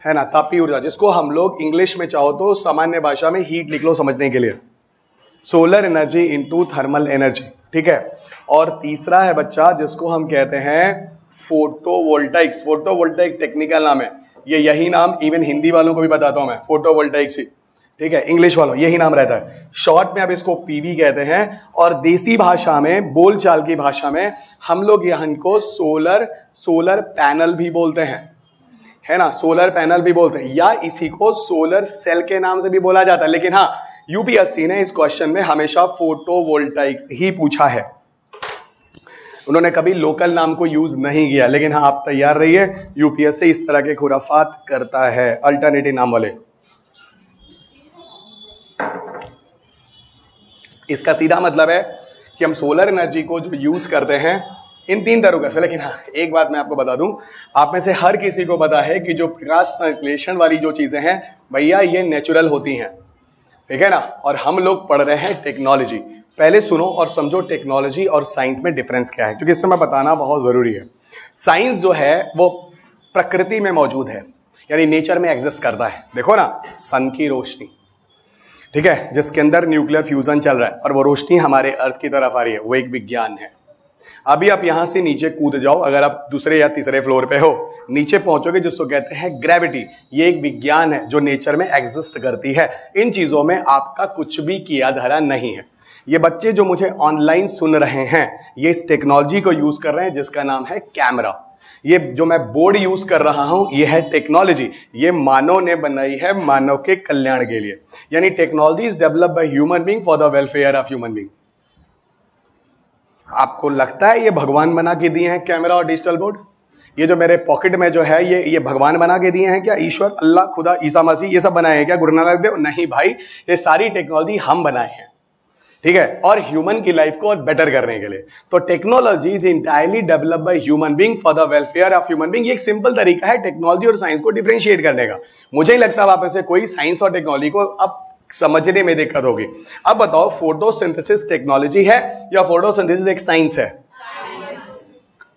ना, तापीय ऊर्जा, जिसको हम लोग इंग्लिश में चाहो तो सामान्य भाषा में हीट लिख लो समझने के लिए, solar energy into thermal energy, ठीक है। और तीसरा है बच्चा जिसको हम कहते हैं फोटोवोल्टाइक्स। फोटोवोल्टाइक टेक्निकल नाम है, ये यही नाम इवन हिंदी वालों को भी बताता हूं मैं, फोटोवोल्टाइक्स ही, ठीक है, इंग्लिश वालों यही नाम रहता है। शॉर्ट में अब इसको पीवी कहते हैं और देसी भाषा में, बोलचाल की भाषा में हम लोग यहाँ को सोलर पैनल भी बोलते हैं, है ना, सोलर पैनल भी बोलते हैं, या इसी को सोलर सेल के नाम से भी बोला जाता है। लेकिन हाँ, यूपीएससी ने इस क्वेश्चन में हमेशा फोटोवोल्टाइक्स ही पूछा है, उन्होंने कभी लोकल नाम को यूज नहीं किया। लेकिन हाँ, आप तैयार रहिए, यूपीएससी इस तरह के खुराफात करता है अल्टरनेटिव नाम वाले। इसका सीधा मतलब है कि हम सोलर एनर्जी को जो यूज करते हैं इन तीन तरीकों से। लेकिन हाँ, एक बात मैं आपको बता दूं, आप में से हर किसी को पता है कि जो प्रकाश संश्लेषण वाली जो चीजें हैं भैया ये नेचुरल होती हैं, ठीक है ना, और हम लोग पढ़ रहे हैं टेक्नोलॉजी। पहले सुनो और समझो टेक्नोलॉजी और साइंस में डिफरेंस क्या है, क्योंकि इससे मैं बताना बहुत जरूरी है। साइंस जो है वो प्रकृति में मौजूद है, यानी नेचर में एग्जिस्ट करता है। देखो ना, सन की रोशनी, ठीक है, जिसके अंदर न्यूक्लियर फ्यूजन चल रहा है और वो रोशनी हमारे अर्थ की तरफ आ रही है, वो एक विज्ञान है। अभी आप यहां से नीचे कूद जाओ, अगर आप दूसरे या तीसरे फ्लोर पे हो, नीचे पहुंचोगे, जिसको कहते हैं ग्रेविटी, ये एक विज्ञान है जो नेचर में एग्जिस्ट करती है। इन चीजों में आपका कुछ भी किया धरा नहीं है। ये बच्चे जो मुझे ऑनलाइन सुन रहे हैं, ये इस टेक्नोलॉजी को यूज कर रहे हैं जिसका नाम है कैमरा। ये जो मैं बोर्ड यूज कर रहा हूं, ये है टेक्नोलॉजी, ये मानव ने बनाई है मानव के कल्याण के लिए, यानी technology is developed by human being for the welfare of human being. आपको लगता है ये भगवान बना के दिए हैं कैमरा और डिजिटल बोर्ड? ये जो मेरे पॉकेट में जो है, ये भगवान बना के दिए हैं क्या? ईश्वर, अल्लाह, खुदा, ईसा मसीह, ये सब बनाए हैं क्या? गुरु नानक देव? नहीं भाई, ये सारी टेक्नोलॉजी हम बनाए हैं, ठीक है, और ह्यूमन की लाइफ को और बेटर करने के लिए। तो technology is entirely developed by human being for the welfare of human being. ये एक सिंपल तरीका है टेक्नोलॉजी और साइंस को डिफरेंशिएट करने का। मुझे नहीं लगता आप में से कोई साइंस और टेक्नोलॉजी को अब समझने में दिक्कत होगी। अब बताओ, फोटोसिंथेसिस टेक्नोलॉजी है या फोटोसिंथेसिस एक साइंस है?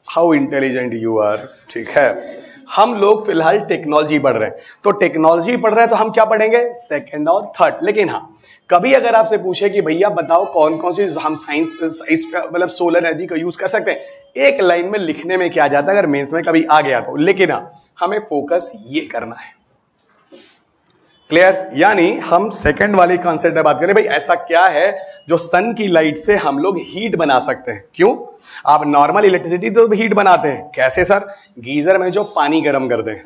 हाउ इंटेलिजेंट यू आर, ठीक है। हम लोग फिलहाल टेक्नोलॉजी पढ़ रहे हैं, तो टेक्नोलॉजी पढ़ रहे हैं तो हम क्या पढ़ेंगे? सेकंड और थर्ड। लेकिन हाँ, कभी अगर आपसे पूछे कि भैया बताओ कौन कौन सी हम साइंस मतलब सोलर एनर्जी का यूज कर सकते हैं, एक लाइन में लिखने में क्या जाता है अगर मेंस में कभी आ गया तो। लेकिन हाँ, हमें फोकस ये करना है, क्लियर? यानी हम सेकंड वाली कॉन्सेप्ट में बात करें, भाई ऐसा क्या है जो सन की लाइट से हम लोग हीट बना सकते हैं? क्यों? आप नॉर्मल इलेक्ट्रिसिटी तो हीट बनाते हैं, कैसे सर? गीजर में जो पानी गर्म करते हैं,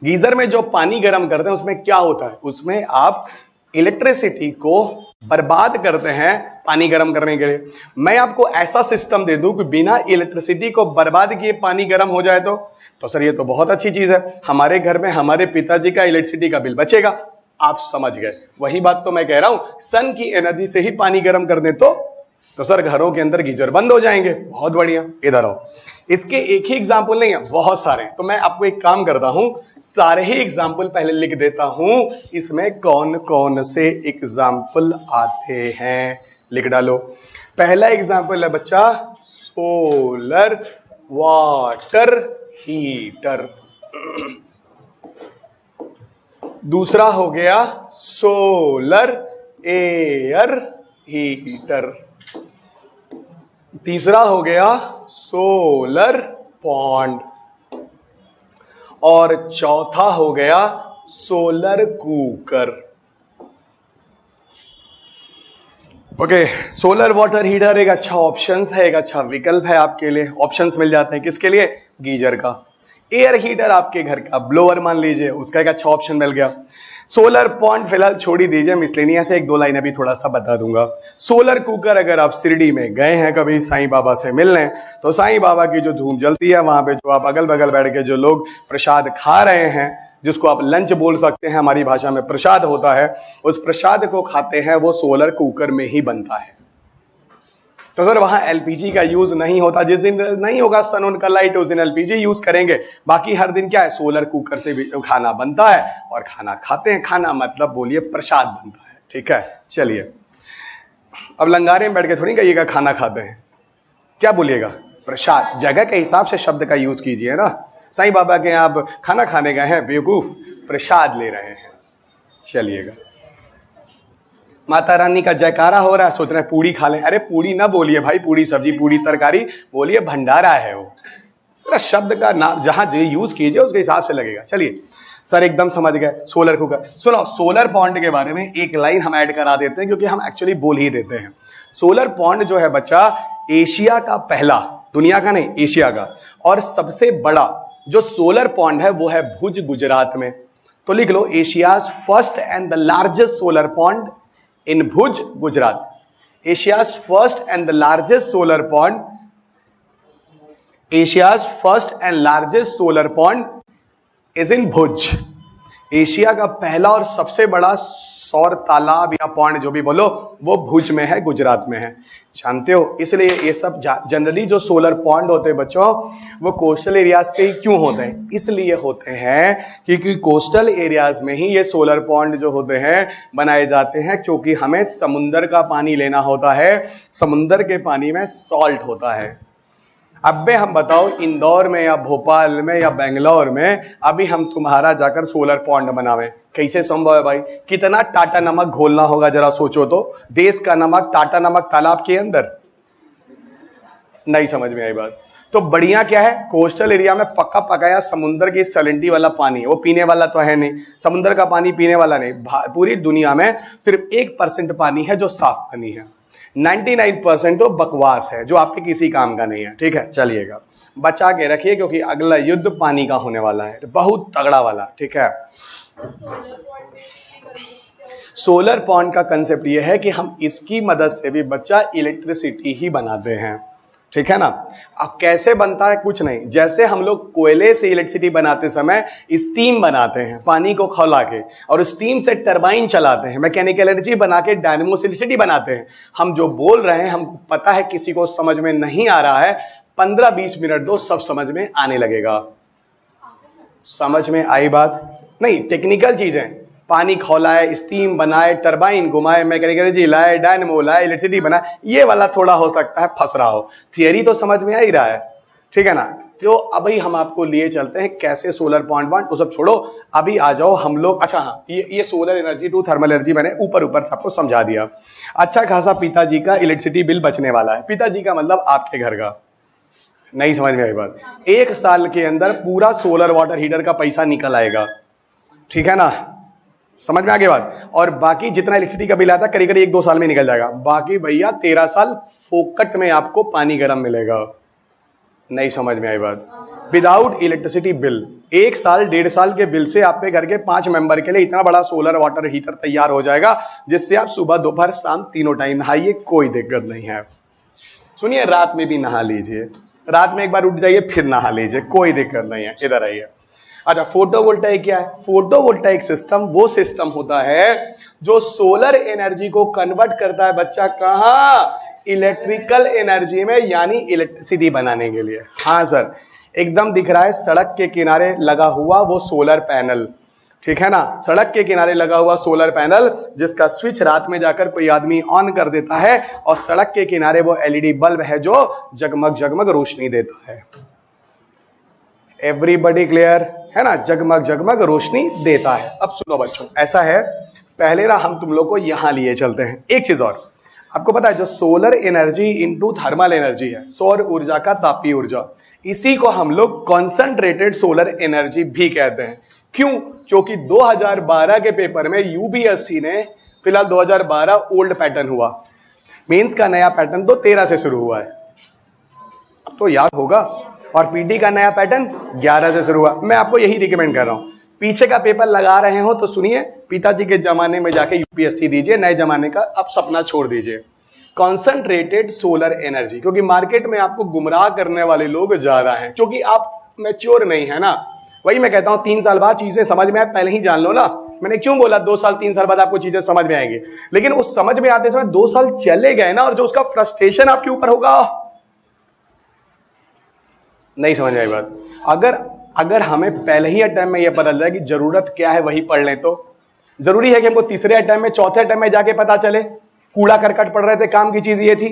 गीजर में जो पानी गर्म करते हैं उसमें क्या होता है? उसमें आप इलेक्ट्रिसिटी को बर्बाद करते हैं पानी गर्म करने के लिए। मैं आपको ऐसा सिस्टम दे दूं कि बिना इलेक्ट्रिसिटी को बर्बाद किए पानी गर्म हो जाए तो सर ये तो बहुत अच्छी चीज है, हमारे घर में हमारे पिताजी का इलेक्ट्रिसिटी का बिल बचेगा। आप समझ गए? वही बात तो मैं कह रहा हूं, सन की एनर्जी से ही पानी गर्म कर दे तो सर घरों के अंदर गीजर बंद हो जाएंगे। बहुत बढ़िया, इधर आओ। इसके एक ही एग्जाम्पल नहीं है, बहुत सारे। तो मैं आपको एक काम करता हूं, सारे ही एग्जाम्पल पहले लिख देता हूं, इसमें कौन कौन से एग्जाम्पल आते हैं लिख डालो। पहला एग्जाम्पल है बच्चा सोलर वाटर हीटर। दूसरा हो गया सोलर एयर हीटर। तीसरा हो गया सोलर पॉन्ड। और चौथा हो गया solar cooker. Okay, solar water heater एक अच्छा ऑप्शन है, एक अच्छा विकल्प है आपके लिए। ऑप्शंस मिल जाते हैं किसके लिए? गीजर का। एयर हीटर आपके घर का ब्लोअर मान लीजिए, उसका एक अच्छा ऑप्शन मिल गया। सोलर पॉन्ड फिलहाल छोड़ ही दीजिए, मिसलेनियस से एक दो लाइन अभी थोड़ा सा बता दूंगा। सोलर कुकर, अगर आप शिरडी में गए हैं कभी साईं बाबा से मिलने, तो साईं बाबा की जो धूम जलती है वहां पे, जो आप अगल बगल बैठ के जो लोग प्रसाद खा रहे हैं, जिसको आप लंच बोल सकते हैं, हमारी भाषा में प्रसाद होता है, उस प्रसाद को खाते हैं वो सोलर कुकर में ही बनता है। तो सर वहां एलपीजी का यूज नहीं होता, जिस दिन नहीं होगा सन उनका लाइट उस दिन एलपीजी यूज करेंगे, बाकी हर दिन क्या है? सोलर कुकर से भी खाना बनता है और खाना खाते हैं। खाना मतलब बोलिए प्रसाद बनता है, ठीक है? चलिए, अब लंगारे में बैठ के थोड़ी कहिएगा खाना खाते हैं, क्या बोलिएगा? प्रसाद। जगह के हिसाब से शब्द का यूज कीजिए ना। साईं बाबा के यहाँ आप खाना खाने गए हैं, बेवकूफ, प्रसाद ले रहे हैं। चलिएगा, माता रानी का जयकारा हो रहा है, सोच रहे हैं पूड़ी खा लें। अरे पूड़ी ना बोलिए भाई, पूड़ी सब्जी पूड़ी तरकारी बोलिए, भंडारा है वो। शब्द का नाम जहां जो यूज कीजिए उसके हिसाब से लगेगा। चलिए सर, एकदम समझ गए। Solar cooker. सुनो, सोलर पॉन्ड के बारे में एक लाइन हम ऐड करा देते हैं, क्योंकि हम एक्चुअली बोल ही देते हैं। सोलर पॉन्ड जो है बच्चा, एशिया का पहला, दुनिया का नहीं, एशिया का, और सबसे बड़ा जो सोलर पॉन्ड है वो है भुज, गुजरात में। तो लिख लो, Asia's first and the largest solar pond in Bhuj, Gujarat. Asia's first and the largest solar pond. Asia's first and largest solar pond is in Bhuj. Asia का पहला और सबसे बड़ा सौर तालाब या पॉन्ड जो भी बोलो, वो भुज में है, गुजरात में है। जानते हो, इसलिए ये सब जनरली जो सोलर पॉन्ड होते हैं बच्चों, वो कोस्टल एरियाज के क्यों होते हैं? इसलिए होते हैं क्योंकि कोस्टल एरियाज में ही ये सोलर पॉन्ड जो होते हैं बनाए जाते हैं, क्योंकि हमें समुंदर का पानी लेना होता है। समुंदर के पानी में सॉल्ट होता है। अब हम बताओ, इंदौर में या भोपाल में या बेंगलोर में अभी हम तुम्हारा जाकर सोलर पॉन्ड बनावे, कैसे संभव है भाई? कितना टाटा नमक घोलना होगा, जरा सोचो तो। देश का नमक, टाटा नमक तालाब के अंदर, नहीं समझ में आई बात? तो बढ़िया क्या है, कोस्टल एरिया में पक्का पकाया समुद्र की सैलिनिटी वाला पानी, वो पीने वाला तो है नहीं, समुद्र का पानी पीने वाला नहीं। पूरी दुनिया में सिर्फ 1% पानी है जो साफ पानी है, 99% तो बकवास है जो आपके किसी काम का नहीं है। ठीक है, चलिएगा, बचा के रखिए, क्योंकि अगला युद्ध पानी का होने वाला है, बहुत तगड़ा वाला। ठीक है, सोलर पॉन्ड का कंसेप्ट यह है कि हम इसकी मदद से भी बच्चा इलेक्ट्रिसिटी ही बनाते हैं। ठीक है ना? अब कैसे बनता है? कुछ नहीं, जैसे हम लोग कोयले से इलेक्ट्रिसिटी बनाते समय स्टीम बनाते हैं पानी को खौला के, और स्टीम से टरबाइन चलाते हैं, मैकेनिकल एनर्जी बना के डायनेमो से इलेक्ट्रिसिटी बनाते हैं। हम जो बोल रहे हैं हमको पता है, किसी को समझ में नहीं आ रहा है, 15-20 मिनट दो, सब समझ में आने लगेगा। समझ में आई बात? नहीं, टेक्निकल चीजें, पानी खौलाए, स्टीम बनाए, टरबाइन घुमाए, मैकेनिकल एनर्जी लाए, डायनेमो लाए, इलेक्ट्रिसिटी बनाए, ये वाला थोड़ा हो सकता है फंस रहा हो, थियरी तो समझ में आ ही रहा है। ठीक है ना? तो अभी हम आपको लिए चलते हैं कैसे सोलर पॉइंट पॉइंट, वो सब छोड़ो, अभी आ जाओ हम लोग। अच्छा हाँ, ये solar energy to thermal energy मैंने ऊपर सबको समझा दिया। अच्छा खासा पिताजी का इलेक्ट्रिसिटी बिल बचने वाला है। पिताजी का मतलब आपके घर का, नहीं समझ में आई बात? 1 साल के अंदर पूरा सोलर वाटर हीटर का पैसा निकल आएगा। ठीक है ना? समझ में आगे बात। और बाकी जितना इलेक्ट्रिसिटी का बिल आता है करीब करीब 1-2 साल में निकल जाएगा। बाकी भैया 13 साल फोकट में आपको पानी गर्म मिलेगा। नहीं समझ में आई बात। विदाउट इलेक्ट्रिसिटी बिल 1 साल 1.5 साल के बिल से आपके घर के 5 मेंबर के लिए इतना बड़ा सोलर वाटर हीटर तैयार हो जाएगा, जिससे आप सुबह दोपहर शाम तीनों टाइम नहाइए, कोई दिक्कत नहीं है। सुनिए, रात में भी नहा लीजिए, रात में एक बार उठ जाइए फिर नहा लीजिए, कोई दिक्कत नहीं है। इधर आइए। अच्छा, फोटोवोल्टाइक क्या है? फोटोवोल्टाइक सिस्टम वो सिस्टम होता है जो सोलर एनर्जी को कन्वर्ट करता है बच्चा, कहां? इलेक्ट्रिकल एनर्जी में, यानी इलेक्ट्रिसिटी बनाने के लिए। हाँ सर, एकदम दिख रहा है सड़क के किनारे लगा हुआ वो सोलर पैनल, ठीक है ना, सड़क के किनारे लगा हुआ सोलर पैनल जिसका स्विच रात में जाकर कोई आदमी ऑन कर देता है और सड़क के किनारे वो एलईडी बल्ब है जो जगमग जगमग रोशनी देता है। एवरीबॉडी क्लियर है ना? जगमग जगमग रोशनी देता है। अब सुनो बच्चों, ऐसा है, पहले ना हम तुम लोग को यहां लिए चलते हैं। एक चीज और आपको पता है, जो solar energy into thermal energy है, सौर ऊर्जा का तापीय ऊर्जा, इसी को हम लोग कॉन्सेंट्रेटेड सोलर एनर्जी भी कहते हैं। क्यों? क्योंकि 2012 के पेपर में यूपीएससी ने, फिलहाल 2012 ओल्ड पैटर्न हुआ, मेंस का नया पैटर्न तो 13 से शुरू हुआ है, तो याद होगा, और पीटी का नया पैटर्न 11 से शुरू हुआ। मैं आपको यही रिकमेंड कर रहा हूं, पीछे का पेपर लगा रहे हो तो सुनिए, पिताजी के जमाने में जाके यूपीएससी दीजिए, नए जमाने का अब सपना छोड़ दीजिए। कॉन्सेंट्रेटेड सोलर एनर्जी, क्योंकि मार्केट में आपको गुमराह करने वाले लोग ज्यादा हैं, क्योंकि आप मैच्योर नहीं है ना। वही मैं कहता हूं, 3 साल बाद चीजें समझ में आए, पहले ही जान लो ना। मैंने क्यों बोला 2 साल 3 साल बाद आपको चीजें समझ में आएंगी, लेकिन उस समझ में आते समय 2 साल चले गए ना, और जो उसका फ्रस्ट्रेशन आपके ऊपर होगा, नहीं समझ में आई बात। अगर हमें पहले ही अटैम्प्ट में यह पता चल जाए कि जरूरत क्या है वही पढ़ लें, तो जरूरी है कि हमको तीसरे अटैम्प्ट में, चौथे अटैम्प्ट में जाके पता चले कूड़ा करकट पड़ रहे थे, काम की चीज ये थी।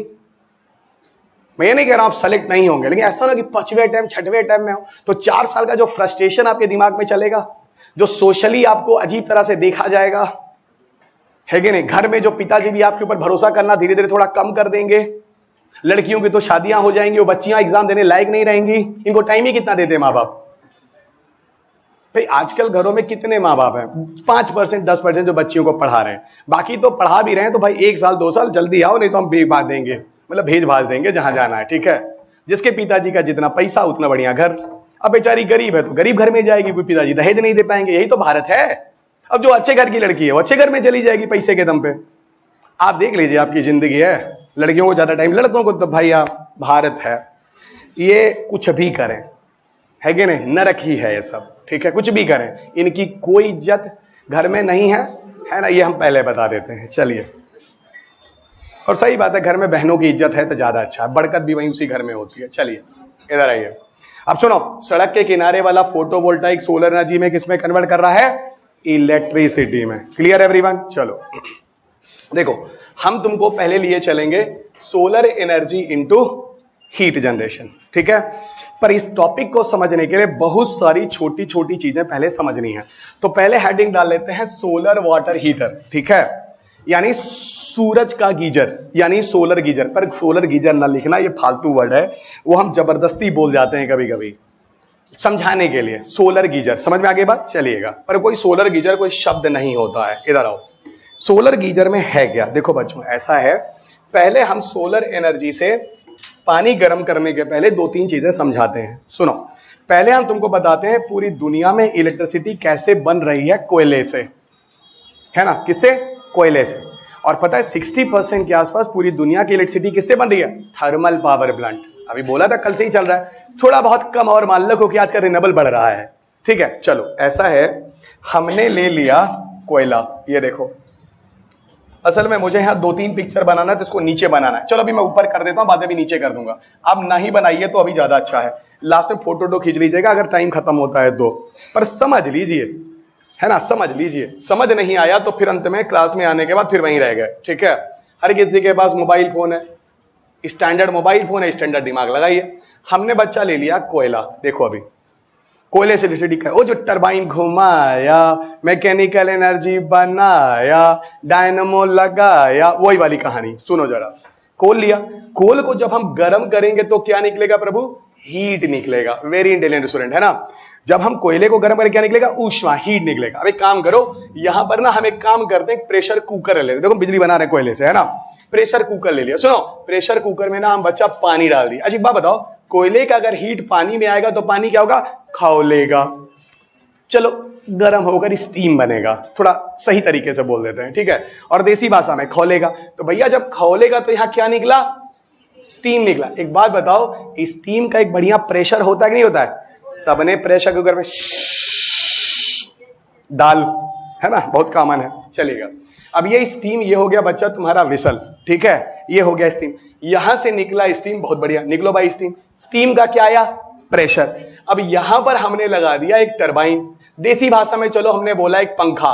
मैं ये नहीं कह रहा आप सेलेक्ट नहीं होंगे, लेकिन ऐसा ना कि 5वें अटैम्प्ट 6वें अटैम्प्ट में हो, तो 4 साल का जो फ्रस्ट्रेशन आपके दिमाग में चलेगा, जो सोशली आपको अजीब तरह से देखा जाएगा, है कि नहीं? घर में जो पिताजी भी आपके ऊपर भरोसा करना धीरे धीरे थोड़ा कम कर देंगे, लड़कियों की तो शादियां हो जाएंगी, वो बच्चियां एग्जाम देने लायक नहीं रहेंगी, इनको टाइम ही कितना देते माँ बाप। भाई आजकल घरों में कितने माँ बाप हैं? 5% 10% जो बच्चियों को पढ़ा रहे हैं, बाकी तो पढ़ा भी रहे हैं तो भाई 1 साल 2 साल जल्दी आओ, नहीं तो हम भेज देंगे, मतलब भेज भाज देंगे जहां जाना है, ठीक है। जिसके पिताजी का जितना पैसा उतना बढ़िया घर। अब बेचारी गरीब है तो गरीब घर में जाएगी, कोई पिताजी दहेज नहीं दे पाएंगे, यही तो भारत है। अब जो अच्छे घर की लड़की है वो अच्छे घर में चली जाएगी पैसे के दम पे। आप देख लीजिए, आपकी जिंदगी है, लड़कियों को ज्यादा टाइम, लड़कों को तो भाई आप, भारत है, ये कुछ भी करें, है कि नहीं, नरक ही है ये सब, ठीक है, कुछ भी करें, इनकी कोई इज्जत घर में नहीं है, है ना, ये हम पहले बता देते हैं। चलिए, और सही बात है, घर में बहनों की इज्जत है तो ज्यादा अच्छा है, बरकत भी वहीं उसी घर में होती है। चलिए इधर आइए। अब सुनो, सड़क के किनारे वाला फोटोवोल्टाइक सोलर एनर्जी में किसमें कन्वर्ट कर रहा है? इलेक्ट्रिसिटी में। Clear everyone? चलो देखो, हम तुमको पहले लिए चलेंगे solar energy into heat generation, ठीक है। पर इस टॉपिक को समझने के लिए बहुत सारी छोटी छोटी चीजें पहले समझनी है, तो पहले हेडिंग डाल लेते हैं सोलर वाटर हीटर, ठीक है, यानी सूरज का गीजर, यानी सोलर गीजर। पर सोलर गीजर ना लिखना, ये फालतू वर्ड है, वो हम जबरदस्ती बोल जाते हैं कभी कभी समझाने के लिए। सोलर गीजर, समझ में आगे बात? चलिएगा, पर कोई सोलर गीजर कोई शब्द नहीं होता है। इधर आओ, सोलर गीजर में है क्या? देखो बच्चों, ऐसा है, पहले हम सोलर एनर्जी से पानी गर्म करने के पहले 2-3 चीजें समझाते हैं। सुनो, पहले हम तुमको बताते हैं पूरी दुनिया में इलेक्ट्रिसिटी कैसे बन रही है, कोयले से, है ना, किससे? कोयले से। और पता है 60% के आसपास पूरी दुनिया की इलेक्ट्रिसिटी किससे बन रही है? Thermal power plant. अभी बोला था, कल से ही चल रहा है, थोड़ा बहुत कम और मान लो क्योंकि आज का रिन्यूएबल बढ़ रहा है, ठीक है। चलो ऐसा है, हमने ले लिया कोयला, ये देखो, असल में मुझे यहाँ 2-3 पिक्चर बनाना है तो इसको नीचे बनाना है। चलो अभी मैं ऊपर कर देता हूँ, बाद में भी नीचे कर दूंगा। अब नहीं बनाइए तो अभी ज्यादा अच्छा है, लास्ट में फोटो खींच लीजिएगा अगर टाइम खत्म होता है तो। पर समझ लीजिए, है ना, समझ लीजिए। समझ नहीं आया तो फिर अंत में क्लास में आने के बाद फिर वहीं रह गए, ठीक है। हर किसी के पास मोबाइल फोन है, स्टैंडर्ड मोबाइल फोन है, स्टैंडर्ड दिमाग लगाइए। हमने बच्चा ले लिया कोयला, देखो अभी कोयले से इलेक्ट्रिसिटी का वो जो टरबाइन घुमाया, मैकेनिकल एनर्जी बनाया, डायनमो लगाया, वही वाली कहानी सुनो जरा। कोल लिया, कोल को जब हम गर्म करेंगे तो क्या निकलेगा प्रभु? हीट निकलेगा। वेरी इंटेलिजेंट स्टूडेंट है ना। जब हम कोयले को गर्म करें क्या निकलेगा? ऊष्मा, हीट निकलेगा। अब एक काम करो, यहां पर ना हम एक काम करते हैं, प्रेशर कुकर ले लेते हैं। देखो बिजली बना रहे हैं कोयले से, है ना। प्रेशर कुकर ले लिया। सुनो, प्रेशर कुकर में ना हम बच्चा पानी डाल दिया। अच्छा एक बात बताओ, कोयले का अगर हीट पानी में आएगा तो पानी क्या होगा? खौलेगा। चलो गर्म होकर स्टीम बनेगा, थोड़ा सही तरीके से बोल देते हैं, ठीक है। और देसी भाषा में खौलेगा। तो भैया जब खौलेगा तो यहां क्या निकला? स्टीम निकला। एक बात बताओ, स्टीम का एक बढ़िया प्रेशर होता है कि नहीं होता है? सबने प्रेशर कुकर में दाल, है ना, बहुत कॉमन है, चलेगा। अब ये स्टीम, ये हो गया बच्चा तुम्हारा विसल, ठीक है, ये हो गया स्टीम। यहां से निकला स्टीम, बहुत बढ़िया, निकलो भाई स्टीम। स्टीम का क्या आया? प्रेशर। अब यहां पर हमने लगा दिया एक टरबाइन, देसी भाषा में चलो हमने बोला एक पंखा।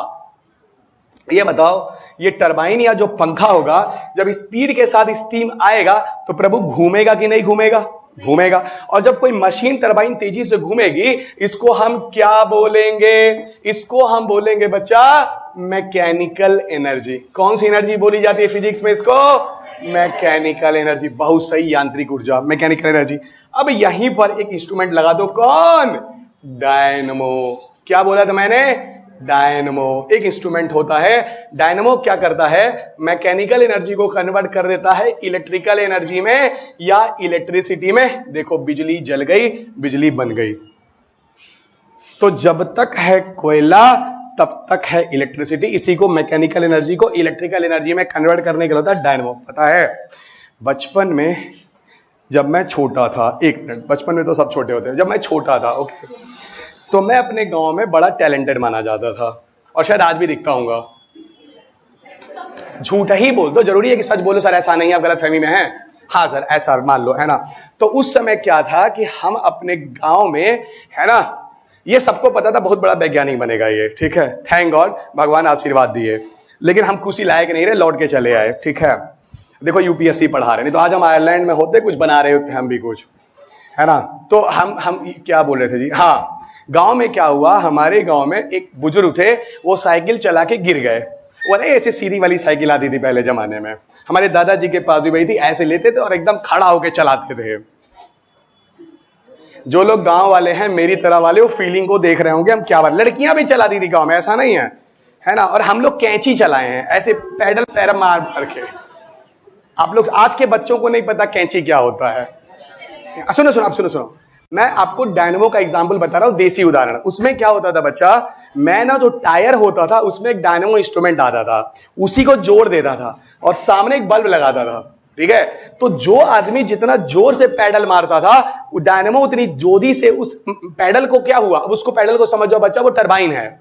ये बताओ, ये टरबाइन या जो पंखा होगा, जब स्पीड के साथ स्टीम आएगा तो प्रभु घूमेगा कि नहीं घूमेगा? घूमेगा। और जब कोई मशीन टरबाइन तेजी से घूमेगी, इसको हम क्या बोलेंगे? इसको हम बोलेंगे बच्चा मैकेनिकल एनर्जी। कौन सी एनर्जी बोली जाती है फिजिक्स में? इसको मैकेनिकल एनर्जी। बहुत सही, यांत्रिक ऊर्जा, मैकेनिकल एनर्जी। अब यहीं पर एक इंस्ट्रूमेंट लगा दो, कौन? डायनमो। क्या बोला था मैंने? डायनमो। एक इंस्ट्रूमेंट होता है, डायनमो क्या करता है? मैकेनिकल एनर्जी को कन्वर्ट कर देता है इलेक्ट्रिकल एनर्जी में या इलेक्ट्रिसिटी में। देखो बिजली जल गई, बिजली बन गई। तो जब तक है कोयला तब तक है इलेक्ट्रिसिटी। इसी को मैकेनिकल एनर्जी को इलेक्ट्रिकल एनर्जी में कन्वर्ट करने के लिए होता है डायनमो। पता है बचपन में जब मैं छोटा था, एक मिनट, बचपन में तो सब छोटे होते हैं, जब मैं छोटा था, ओके, तो मैं अपने गांव में बड़ा टैलेंटेड माना जाता था और शायद आज भी दिखता हूंगा। झूठ ही बोल दो, जरूरी है कि सच बोलो सर, ऐसा नहीं है, आप गलतफहमी में हैं। हाँ सर ऐसा मान लो, है ना। तो उस समय क्या था कि हम अपने गांव में, है ना, ये सबको पता था बहुत बड़ा वैज्ञानिक बनेगा ये, ठीक है, थैंक गॉड, भगवान आशीर्वाद दिए, लेकिन हम कुछ ही लायक नहीं रहे, लौट के चले आए, ठीक है। देखो यूपीएससी पढ़ा रहे, नहीं तो आज हम आयरलैंड में होते, कुछ बना रहे होते हम भी कुछ, है ना। तो हम क्या बोल रहे थे जी? हाँ, गांव में क्या हुआ, हमारे गांव में एक बुजुर्ग थे, वो साइकिल चला के गिर गए। वो नहीं ऐसे सीधी वाली साइकिल आती थी पहले जमाने में, हमारे दादाजी के पास भी वही थी, ऐसे लेते थे और एकदम खड़ा होके चलाते थे। जो लोग गांव वाले हैं मेरी तरह वाले, वो फीलिंग को देख रहे होंगे हम क्या बात। लड़कियां भी चलाती थी गांव में, ऐसा नहीं है, है ना। और हम लोग कैंची चलाए हैं, ऐसे पैडल पैर मार करके। आप लोग, आज के बच्चों को नहीं पता कैंची क्या होता है। सुनो सुनो, अब सुनो सुनो, मैं आपको डायनमो का एग्जांपल बता रहा हूं, देसी उदाहरण। उसमें क्या होता था बच्चा, मैं ना जो टायर होता था उसमें एक डायनमो इंस्ट्रूमेंट आता था, उसी को जोड़ देता था और सामने एक बल्ब लगाता था, ठीक है। तो जो आदमी जितना जोर से पैडल मारता था, वो डायनमो उतनी जोरी से उस पैडल को क्या हुआ, अब उसको पैडल को समझ जाओ बच्चा, वो टरबाइन है।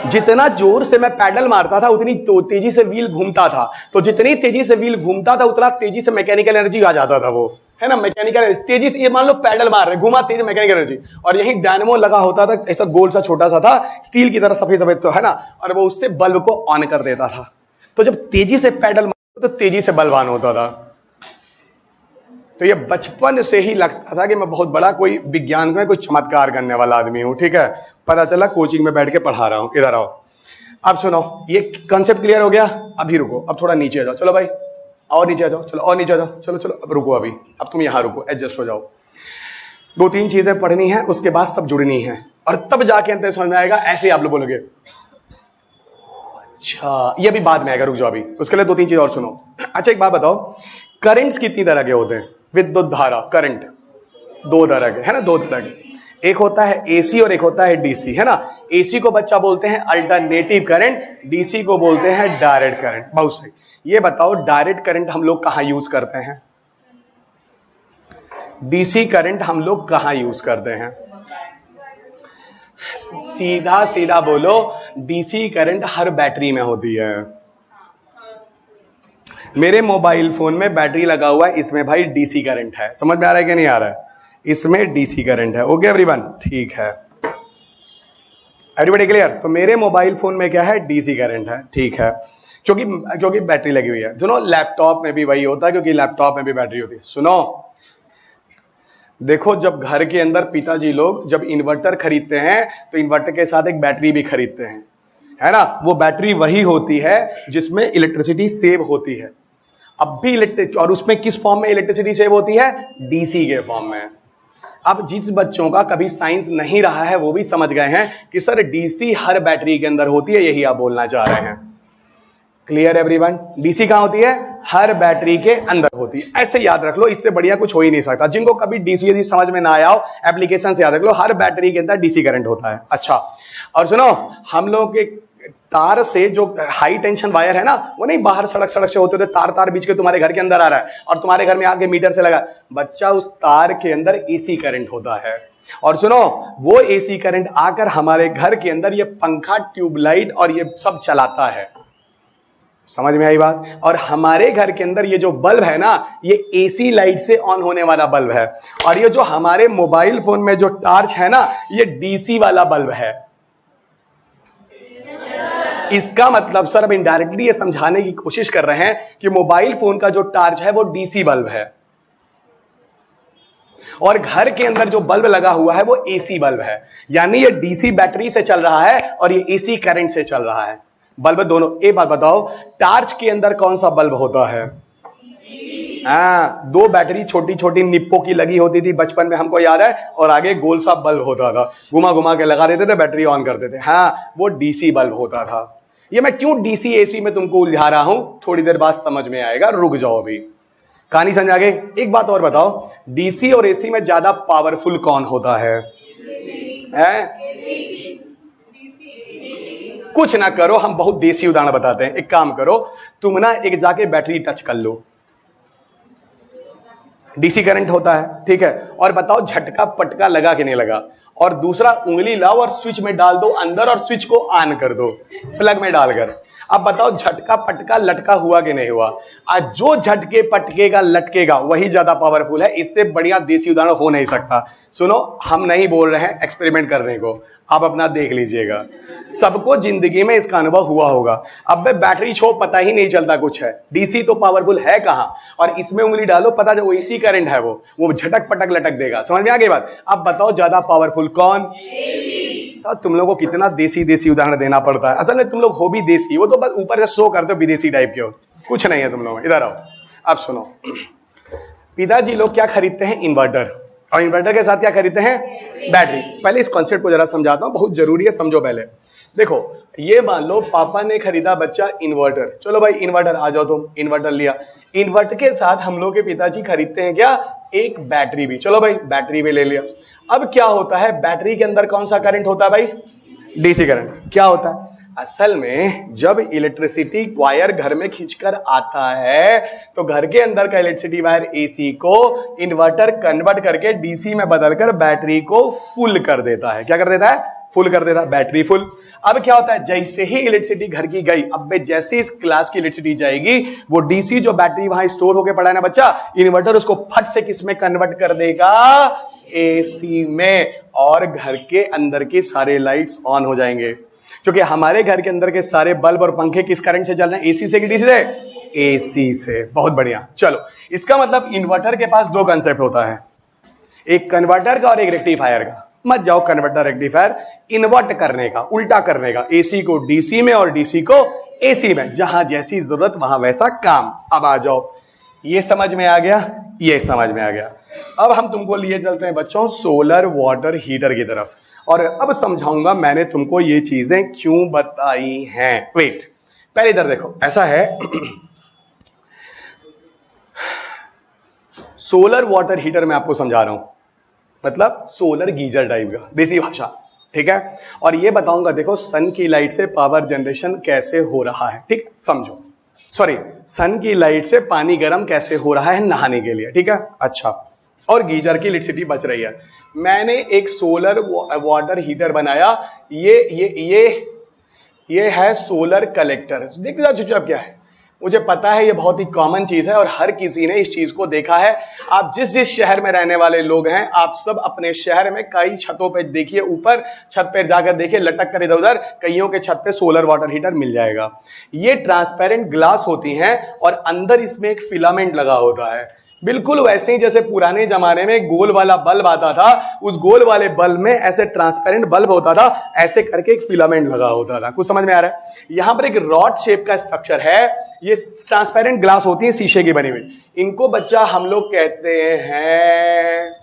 जितना जोर से मैं पैडल मारता था उतनी तेजी से व्हील घूमता था, तो जितनी तेजी से व्हील घूमता था उतना तेजी से मैकेनिकल एनर्जी आ जाता था, वो है ना, मैकेनिकल तेजी से। ये मान लो पैडल मार रहे, घुमा तेज मैकेनिकल एनर्जी, और यही डायनमो लगा होता था, ऐसा गोल सा छोटा सा था, स्टील की तरह सफेद सफेद, तो है ना, और वो उससे बल्ब को ऑन कर देता था। तो जब तेजी से पैडल मारता तो तेजी से बल्ब ऑन होता था। तो ये बचपन से ही लगता था कि मैं बहुत बड़ा कोई विज्ञान में कोई चमत्कार करने वाला आदमी हूं, ठीक है। पता चला कोचिंग में बैठ के पढ़ा रहा हूं। इधर आओ, अब सुनो, ये कॉन्सेप्ट क्लियर हो गया। अभी रुको, अब थोड़ा नीचे आ जाओ, चलो भाई और नीचे आ जाओ, चलो और नीचे आ जाओ, चलो चलो, अब रुको, अभी अब तुम यहां रुको, एडजस्ट हो जाओ। दो तीन चीजें पढ़नी है, उसके बाद सब जुड़नी है, और तब जाके अंत समझ में आएगा। ऐसे आप लोग बोलोगे अच्छा, ये अभी बाद में आएगा, रुक जाओ अभी, उसके लिए दो तीन चीज और सुनो। अच्छा एक बात बताओ, करंट्स कितनी तरह के होते हैं? विद्युत धारा, करंट दो तरह के, है ना, दो तरह के। एक होता है एसी और एक होता है डीसी, है ना। एसी को बच्चा बोलते हैं अल्टरनेटिव करंट, डीसी को बोलते हैं डायरेक्ट करंट। बहुत सही। ये बताओ डायरेक्ट करंट हम लोग कहां यूज करते हैं? डीसी करंट हम लोग कहां यूज करते हैं? सीधा सीधा बोलो, डीसी करंट हर बैटरी में होती है। मेरे मोबाइल फोन में बैटरी लगा हुआ है, इसमें भाई डीसी करंट है। समझ में आ रहा है कि नहीं आ रहा है? इसमें डीसी करंट है। ओके एवरीवन, ठीक है, एवरीबॉडी क्लियर? तो मेरे मोबाइल फोन में क्या है? डीसी करंट है, ठीक है, क्योंकि बैटरी लगी हुई है। सुनो, लैपटॉप में भी वही होता है, क्योंकि लैपटॉप में भी बैटरी होती है। सुनो, देखो, जब घर के अंदर पिताजी लोग जब इन्वर्टर खरीदते हैं तो इन्वर्टर के साथ एक बैटरी भी खरीदते हैं, है ना। वो बैटरी वही होती है जिसमें इलेक्ट्रिसिटी सेव होती है। अब भी इलेक्ट्रिक, और उसमें किस फॉर्म में इलेक्ट्रिसिटी सेव होती है? डीसी के फॉर्म में। अब जिस बच्चों का कभी साइंस नहीं रहा है वो भी समझ गए हैं कि सर डीसी हर बैटरी के अंदर होती है, यही आप बोलना चाह रहे हैं। Clear everyone? डीसी कहां होती है? हर बैटरी के अंदर होती है। ऐसे याद रख लो, इससे बढ़िया कुछ हो ही नहीं सकता। जिनको कभी डीसी यदि समझ में ना आया हो, एप्लीकेशन से याद रख लो, हर बैटरी के अंदर डीसी करंट होता है। अच्छा, और सुनो, हम लोग के तार से जो हाई टेंशन वायर है ना, वो नहीं बाहर सड़क से होते थे, तार बीच के तुम्हारे घर के अंदर आ रहा है और तुम्हारे घर में आके मीटर से लगा, बच्चा उस तार के अंदर एसी करंट होता है। और सुनो, वो एसी करंट आकर हमारे घर के अंदर ये पंखा, ट्यूबलाइट और ये सब चलाता है। समझ में आई बात? और हमारे घर के अंदर ये जो बल्ब है ना, ये एसी लाइट से ऑन होने वाला बल्ब है। और ये जो हमारे मोबाइल फोन में जो टॉर्च है ना, ये डीसी वाला बल्ब है। इसका मतलब सर अब इनडायरेक्टली ये समझाने की कोशिश कर रहे हैं कि मोबाइल फोन का जो टॉर्च है वो डीसी बल्ब है, और घर के अंदर जो बल्ब लगा हुआ है वो एसी बल्ब है। यानी ये डीसी बैटरी से चल रहा है और ये एसी करंट से चल रहा है, बल्ब दोनों। एक बात बताओ, टॉर्च के अंदर कौन सा बल्ब होता है? हाँ, 2 बैटरी छोटी छोटी निप्पो की लगी होती थी बचपन में, हमको याद है, और आगे गोल सा बल्ब होता था, घुमा घुमा के लगा देते थे, बैटरी ऑन करते थे। हाँ, वो डीसी बल्ब होता था। ये मैं क्यों डीसी एसी में तुमको उलझा रहा हूं, थोड़ी देर बाद समझ में आएगा, रुक जाओ अभी, कहानी समझ आ गई। एक बात और बताओ, डीसी और एसी में ज्यादा पावरफुल कौन होता है? कुछ ना करो, हम बहुत देसी उदाहरण बताते हैं। एक काम करो, तुम ना एक जाके बैटरी टच कर लो, डीसी करंट होता है, ठीक है, और बताओ झटका पटका लगा कि नहीं लगा। और दूसरा, उंगली लाओ और स्विच में डाल दो अंदर और स्विच को ऑन कर दो प्लग में डालकर। अब बताओ झटका पटका लटका हुआ कि नहीं हुआ? आज जो झटके पटकेगा लटकेगा वही ज्यादा पावरफुल है। इससे बढ़िया देसी उदाहरण हो नहीं सकता। सुनो, हम नहीं बोल रहे हैं एक्सपेरिमेंट करने को, आप अपना देख लीजिएगा, सबको जिंदगी में इसका अनुभव हुआ होगा। अब बैटरी छो पता ही नहीं चलता कुछ है, डीसी तो पावरफुल है कहां, और इसमें उंगली डालो पता चलो एसी करंट है, वो झटक पटक लटक देगा। समझ में आ गई बात? अब बताओ ज्यादा पावरफुल कौन? तो तुम लोगों को कितना देसी उदाहरण देना पड़ता है। असल में तुम लोग हो भी देसी, वो तो बस ऊपर से शो करते हो विदेशी टाइप के हो, कुछ नहीं है तुम लोग। इधर आओ, अब सुनो, पिताजी लोग क्या खरीदते हैं? इन्वर्टर, और इन्वर्टर के साथ क्या खरीदते हैं? बैटरी। पहले इस कॉन्सेप्ट को जरा समझाता हूं, बहुत जरूरी है, समझो पहले। देखो, ये मान लो पापा ने खरीदा बच्चा इन्वर्टर, चलो भाई इन्वर्टर, आ जाओ तुम, इन्वर्टर लिया। इन्वर्टर के साथ हम लोग के पिताजी खरीदते हैं क्या? एक बैटरी भी, चलो भाई बैटरी भी ले लिया। अब क्या होता है, बैटरी के अंदर कौन सा करंट होता है भाई? DC current. क्या होता है असल में, जब इलेक्ट्रिसिटी वायर घर में खींचकर आता है तो घर के अंदर का इलेक्ट्रिसिटी वायर एसी को इन्वर्टर कन्वर्ट करके डीसी में बदलकर बैटरी को फुल कर देता है। क्या कर देता है? फुल कर देता है, बैटरी फुल। अब क्या होता है, जैसे ही इलेक्ट्रिसिटी घर की गई, अब जैसे इस क्लास की इलेक्ट्रिसिटी जाएगी, वो डीसी जो बैटरी वहां स्टोर होकर पड़ा है ना बच्चा, इन्वर्टर उसको फट से किस में कन्वर्ट कर देगा? एसी में, और घर के अंदर के सारे लाइट्स ऑन हो जाएंगे। क्योंकि हमारे घर के अंदर के सारे बल्ब और पंखे किस करंट से चल रहे हैं? एसी से कि डीसी से? एसी से। बहुत बढ़िया। चलो, इसका मतलब इन्वर्टर के पास 2 कंसेप्ट होता है, एक कन्वर्टर का और एक रेक्टिफायर का। मत जाओ कन्वर्टर रेक्टिफायर, इन्वर्ट करने का, उल्टा करने का, एसी को डीसी में और डीसी को एसी में, जहां जैसी जरूरत वहां वैसा काम। अब आ जाओ, ये समझ में आ गया, ये समझ में आ गया। अब हम तुमको लिए चलते हैं बच्चों सोलर वाटर हीटर की तरफ, और अब समझाऊंगा मैंने तुमको ये चीजें क्यों बताई हैं। वेट, पहले इधर देखो, ऐसा है सोलर वाटर हीटर मैं आपको समझा रहा हूं, मतलब सोलर गीजर टाइप का, देसी भाषा, ठीक है। और ये बताऊंगा, देखो सन की लाइट से पावर जनरेशन कैसे हो रहा है, ठीक, समझो। सॉरी, सन की लाइट से पानी गर्म कैसे हो रहा है नहाने के लिए, ठीक है। अच्छा, और गीजर की इलेक्ट्रिसिटी बच रही है। मैंने एक सोलर वाटर हीटर बनाया, ये है सोलर कलेक्टर। देख लो चुपचाप क्या है, मुझे पता है ये बहुत ही कॉमन चीज है और हर किसी ने इस चीज को देखा है। आप जिस जिस शहर में रहने वाले लोग हैं, आप सब अपने शहर में कई छतों पे देखिए, ऊपर छत पे जाकर देखिए, लटक कर इधर उधर कईयों के छत पे सोलर वाटर हीटर मिल जाएगा। ये ट्रांसपेरेंट ग्लास होती हैं और अंदर इसमें एक फिलामेंट लगा होता है। बिल्कुल वैसे ही जैसे पुराने जमाने में गोल वाला बल्ब आता था, उस गोल वाले बल्ब में ऐसे ट्रांसपेरेंट बल्ब होता था, ऐसे करके एक फिलामेंट लगा होता था। कुछ समझ में आ रहा है? यहां पर एक रॉड शेप का स्ट्रक्चर है, ये ट्रांसपेरेंट ग्लास होती है शीशे की बनी हुई, इनको बच्चा हम लोग कहते हैं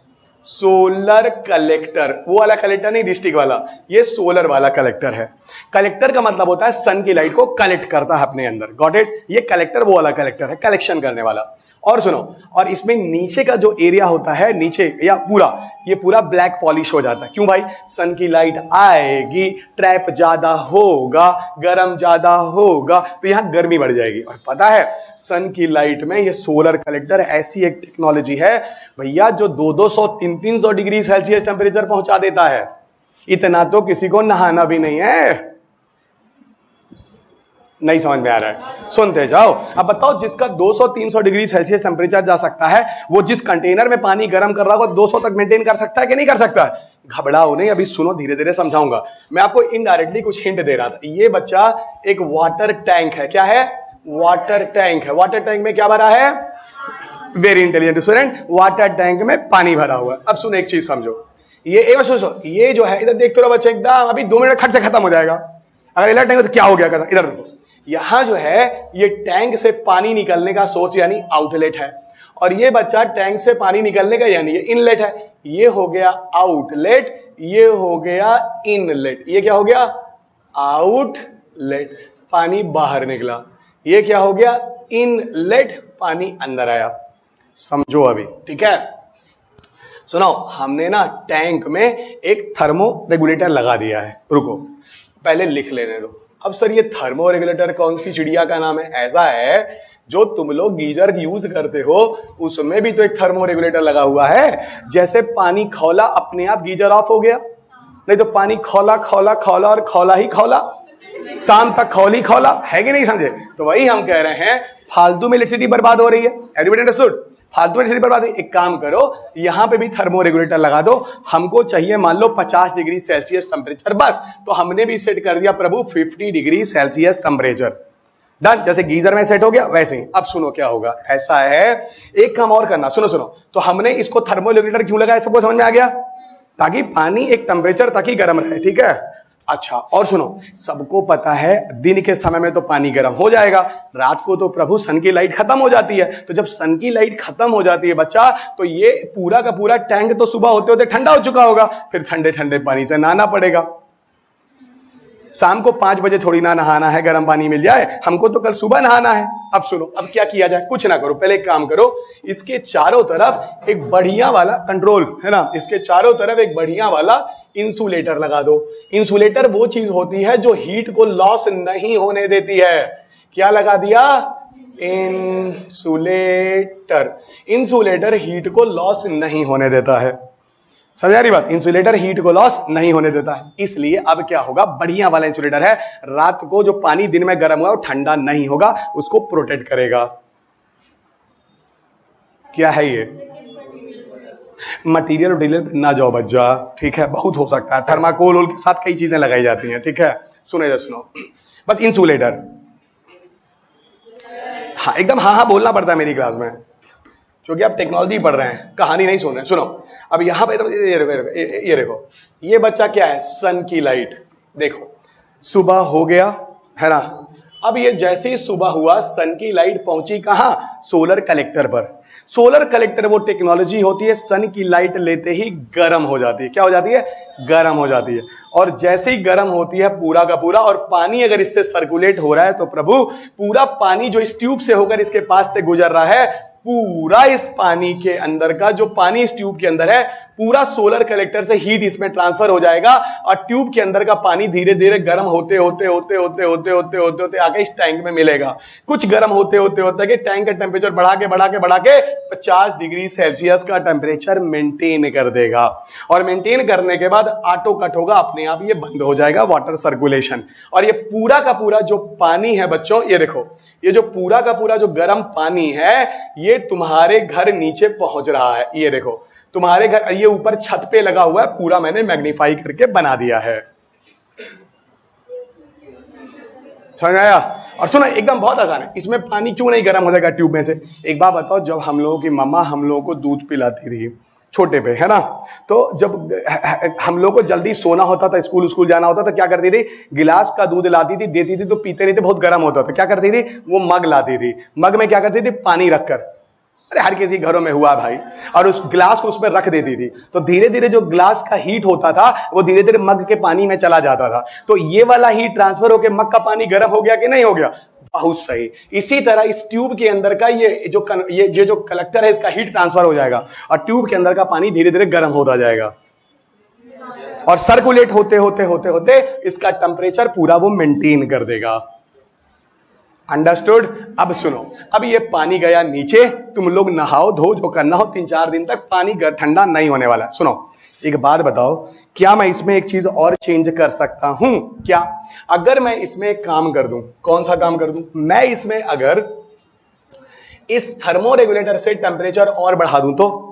सोलर कलेक्टर। वो वाला कलेक्टर नहीं डिस्ट्रिक्ट वाला, ये सोलर वाला कलेक्टर है। कलेक्टर का मतलब होता है सन की लाइट को कलेक्ट करता है अपने अंदर, गॉट इट? ये कलेक्टर वो वाला कलेक्टर है, कलेक्शन करने वाला। और सुनो, और इसमें नीचे का जो एरिया होता है, नीचे या पूरा, ये पूरा ब्लैक पॉलिश हो जाता है। क्यों भाई? सन की लाइट आएगी, ट्रैप ज्यादा होगा, गर्म ज्यादा होगा, तो यहां गर्मी बढ़ जाएगी। और पता है सन की लाइट में ये सोलर कलेक्टर ऐसी एक टेक्नोलॉजी है भैया जो 200 300 डिग्री सेल्सियस टेम्परेचर पहुंचा देता है। इतना तो किसी को नहाना भी नहीं है। नहीं समझ में आ रहा है? सुनते जाओ। अब बताओ, जिसका 200-300 डिग्री सेल्सियस टेम्परेचर जा सकता है, वो जिस कंटेनर में पानी गर्म कर रहा होगा 200 तक मेंटेन कर सकता है कि नहीं कर सकता है? घबराओ नहीं, अभी सुनो, धीरे धीरे समझाऊंगा। मैं आपको इनडायरेक्टली कुछ हिंट दे रहा था। ये बच्चा एक वाटर टैंक है। क्या है? वाटर टैंक है। वाटर टैंक में क्या भरा है? Very intelligent student, water tank में पानी भरा हुआ है। अब सुनो, एक चीज समझो, ये सोचो, ये जो है, इधर देखते रहो बच्चे, एकदम अभी 2 मिनट खट से खत्म हो जाएगा। अगर इधर टैंक तो क्या हो गया? इधर देखो, यहां जो है ये टैंक से पानी निकलने का सोर्स यानी आउटलेट है, और ये बच्चा टैंक से पानी निकलने का यानी ये इनलेट है। ये हो गया आउटलेट, ये हो गया इनलेट। ये क्या हो गया? आउटलेट, पानी बाहर निकला। ये क्या हो गया? इनलेट, पानी अंदर आया। समझो अभी, ठीक है? सुनो, हमने ना टैंक में एक थर्मो रेगुलेटर लगा दिया है। रुको, पहले लिख लेने दो। अब सर ये थर्मो रेगुलेटर कौन सी चिड़िया का नाम है? ऐसा है, जो तुम लोग गीजर यूज करते हो उसमें भी तो एक थर्मो रेगुलेटर लगा हुआ है। जैसे पानी खौला, अपने आप गीजर ऑफ हो गया, नहीं तो पानी खौला खौला खौला और खौला ही खौला, शाम तक खौली खौला, है कि नहीं? समझे? तो वही हम कह रहे हैं, फालतू में इलेक्ट्रिसिटी बर्बाद हो रही है। Everybody understood? फालतू में बर्बाद है। एक काम करो, यहां पे भी थर्मो रेगुलेटर लगा दो। हमको चाहिए मान लो 50 डिग्री सेल्सियस टेम्परेचर, बस। तो हमने भी सेट कर दिया प्रभु 50 डिग्री सेल्सियस टेम्परेचर। डन। जैसे गीजर में सेट हो गया वैसे ही। अब सुनो क्या होगा, ऐसा है, एक काम और करना, सुनो सुनो। तो हमने इसको थर्मो रेगुलेटर क्यों लगाया, सबको समझ में आ गया? ताकि पानी एक टेम्परेचर तक ही गर्म रहे, ठीक है? अच्छा, और सुनो, सबको पता है दिन के समय में तो पानी गर्म हो जाएगा, रात को तो प्रभु सन की लाइट खत्म हो जाती है। तो जब सन की लाइट खत्म हो जाती है बच्चा, तो ये पूरा का पूरा टैंक तो सुबह होते होते ठंडा हो चुका होगा, फिर ठंडे ठंडे पानी से नहाना पड़ेगा। शाम को 5 बजे थोड़ी ना नहाना है, गर्म पानी मिल जाए, हमको तो कल सुबह नहाना है। अब सुनो, अब क्या किया जाए? कुछ ना करो, पहले एक काम करो, इसके चारों तरफ एक बढ़िया वाला कंट्रोल है ना, इसके चारों तरफ एक बढ़िया वाला इंसुलेटर लगा दो। इंसुलेटर वो चीज होती है जो हीट को लॉस नहीं होने देती है। क्या लगा दिया? इंसुलेटर। इंसुलेटर हीट को लॉस नहीं होने देता है। समझ रही बात? इंसुलेटर हीट को लॉस नहीं होने देता है। इसलिए अब क्या होगा, बढ़िया वाला इंसुलेटर है, रात को जो पानी दिन में गर्म हुआ वो ठंडा नहीं होगा, उसको प्रोटेक्ट करेगा। क्या है ये? मटीरियल ना जाओ बच्चा, ठीक है? बहुत हो सकता है, थर्माकोल के साथ कई चीजें लगाई जाती हैं, ठीक है? सुनो, बस इंसुलेटर। हाँ, एकदम हाँ हाँ बोलना पड़ता है मेरी क्लास में, क्योंकि आप टेक्नोलॉजी पढ़ रहे हैं, कहानी नहीं सुन रहे। सुनो, अब यहां पे ये देखो, ये बच्चा क्या है? सन की लाइट। देखो, सुबह हो गया है ना, अब ये जैसे ही सुबह हुआ, सन की लाइट पहुंची कहां? सोलर कलेक्टर पर। सोलर कलेक्टर वो टेक्नोलॉजी होती है, सन की लाइट लेते ही गर्म हो जाती है। क्या हो जाती है? गर्म हो जाती है। और जैसे ही गर्म होती है पूरा का पूरा, और पानी अगर इससे सर्कुलेट हो रहा है, तो प्रभु पूरा पानी जो इस ट्यूब से होकर इसके पास से गुजर रहा है, पूरा इस पानी के अंदर का जो पानी इस ट्यूब के अंदर है, पूरा सोलर कलेक्टर से हीट इसमें ट्रांसफर हो जाएगा, और ट्यूब के अंदर का पानी धीरे धीरे गर्म होते होते होते होते होते होते होते होते आके इस टैंक में मिलेगा। कुछ गर्म होते होते होते कि टैंक का टेम्परेचर बढ़ा के 50 डिग्री सेल्सियस का टेम्परेचर मेंटेन कर देगा। और मेंटेन करने के बाद ऑटो कट होगा, अपने आप ये बंद हो जाएगा वाटर सर्कुलेशन। और ये पूरा का पूरा जो पानी है बच्चों, ये देखो, ये जो पूरा का पूरा जो गर्म पानी है, ये तुम्हारे घर नीचे पहुंच रहा है। ये देखो तुम्हारे घर, ये ऊपर छत पे लगा हुआ है, पूरा मैंने मैग्नीफाई करके बना दिया है। समझ में आया? और सुना, एकदम बहुत आसान है, इसमें पानी क्यों नहीं गर्म हो जाएगा ट्यूब में से? एक बात बताओ, जब हम लोगों की मम्मा हम लोगों को दूध पिलाती थी छोटे पे, है ना, तो जब हम लोग को जल्दी सोना होता था, स्कूल जाना होता था, क्या करती थी? गिलास का दूध लाती थी, देती थी, तो पीते नहीं थे, बहुत गर्म होता था, क्या करती थी? वो मग लाती थी, मग में क्या करती थी? पानी रखकर, अरे हर किसी घरों में हुआ भाई, और उस गिलास को उसमें रख देती थी, तो धीरे धीरे जो गिलास का हीट होता था वो धीरे धीरे मग के पानी में चला जाता था, तो ये वाला हीट ट्रांसफर होकर मग का पानी गर्म हो गया कि नहीं हो गया? बहुत सही। इसी तरह इस ट्यूब के अंदर का ये जो कलेक्टर है, इसका हीट ट्रांसफर हो जाएगा और ट्यूब के अंदर का पानी धीरे धीरे गर्म होता जाएगा और सर्कुलेट होते होते होते होते इसका टेम्परेचर पूरा वो मेंटेन कर देगा। अंडरस्टूड? अब सुनो, अब ये पानी गया नीचे, तुम लोग नहाओ धो जो करना हो, 3-4 दिन तक पानी ठंडा नहीं होने वाला। सुनो, एक बात बताओ, क्या मैं इसमें एक चीज और चेंज कर सकता हूं क्या? अगर मैं इसमें एक काम कर दूं, कौन सा काम कर दूं? मैं इसमें अगर इस थर्मो रेगुलेटर से टेम्परेचर और बढ़ा दूं तो?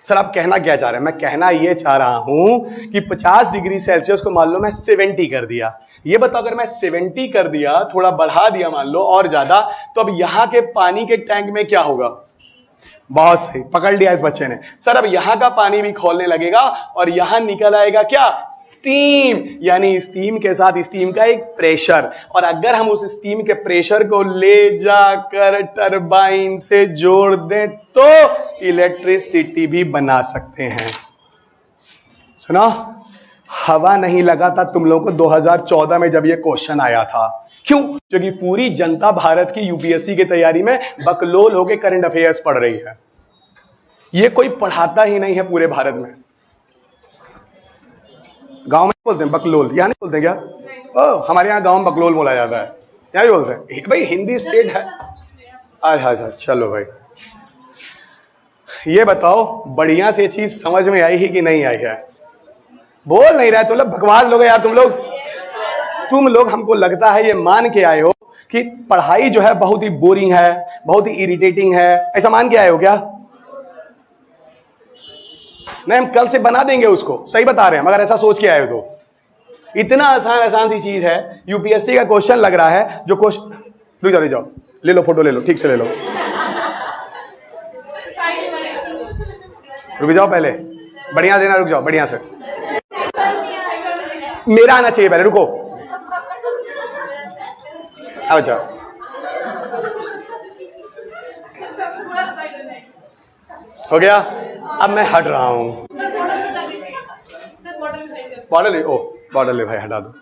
सर आप कहना क्या चाह रहे हैं? मैं कहना ये चाह रहा हूं कि 50 डिग्री सेल्सियस को मान लो मैं 70 कर दिया। ये बताओ, अगर मैं 70 कर दिया, थोड़ा बढ़ा दिया मान लो और ज्यादा, तो अब यहां के पानी के टैंक में क्या होगा? बहुत सही पकड़ लिया इस बच्चे ने। सर अब यहां का पानी भी खोलने लगेगा और यहां निकल आएगा क्या? स्टीम। यानी स्टीम के साथ स्टीम का एक प्रेशर, और अगर हम उस स्टीम के प्रेशर को ले जाकर टरबाइन से जोड़ दें तो इलेक्ट्रिसिटी भी बना सकते हैं। सुनो, हवा नहीं लगा था तुम लोगों को 2014 में जब ये क्वेश्चन आया था। क्यों? क्योंकि पूरी जनता भारत की यूपीएससी की तैयारी में बकलोल होकर करंट अफेयर्स पढ़ रही है। ये कोई पढ़ाता ही नहीं है पूरे भारत में। गांव में बोलते हैं बकलोल, यहां नहीं बोलते क्या? हमारे यहाँ गांव में बकलोल बोला जाता है, यहाँ भी बोलते हैं भाई, हिंदी स्टेट है। अच्छा चलो भाई, ये बताओ बढ़िया से चीज समझ में आई ही कि नहीं आई है? बोल नहीं रहे तुम लोग, बकवास लोग यार तुम लोग हमको लगता है ये मान के आए हो कि पढ़ाई जो है बहुत ही बोरिंग है, बहुत ही इरिटेटिंग है, ऐसा मान के आए हो क्या? नहीं, हम कल से बना देंगे उसको, सही बता रहे हैं, मगर ऐसा सोच के आए हो तो इतना आसान सी चीज है, यूपीएससी का क्वेश्चन लग रहा है जो क्वेश्चन। रुक जाओ, ले लो फोटो, ले लो, ठीक से ले लो, रुक जाओ पहले, बढ़िया देना, रुक जाओ बढ़िया से, मेरा आना चाहिए पहले, रुको। अच्छा हो गया, अब मैं हट रहा हूं। बॉटल ले, ओ बॉटल ले भाई, हटा दो।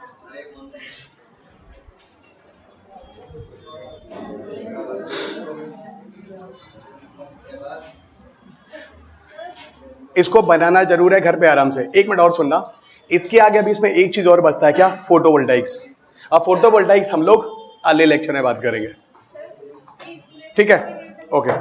इसको बनाना जरूर है घर पे आराम से। एक मिनट और सुनना, इसके आगे अभी इसमें एक चीज और बचता है, क्या? फोटोवोल्टाइक्स। अब फोटोवोल्टाइक्स हम लोग अगले लेक्चर में बात करेंगे, ठीक है? ओके।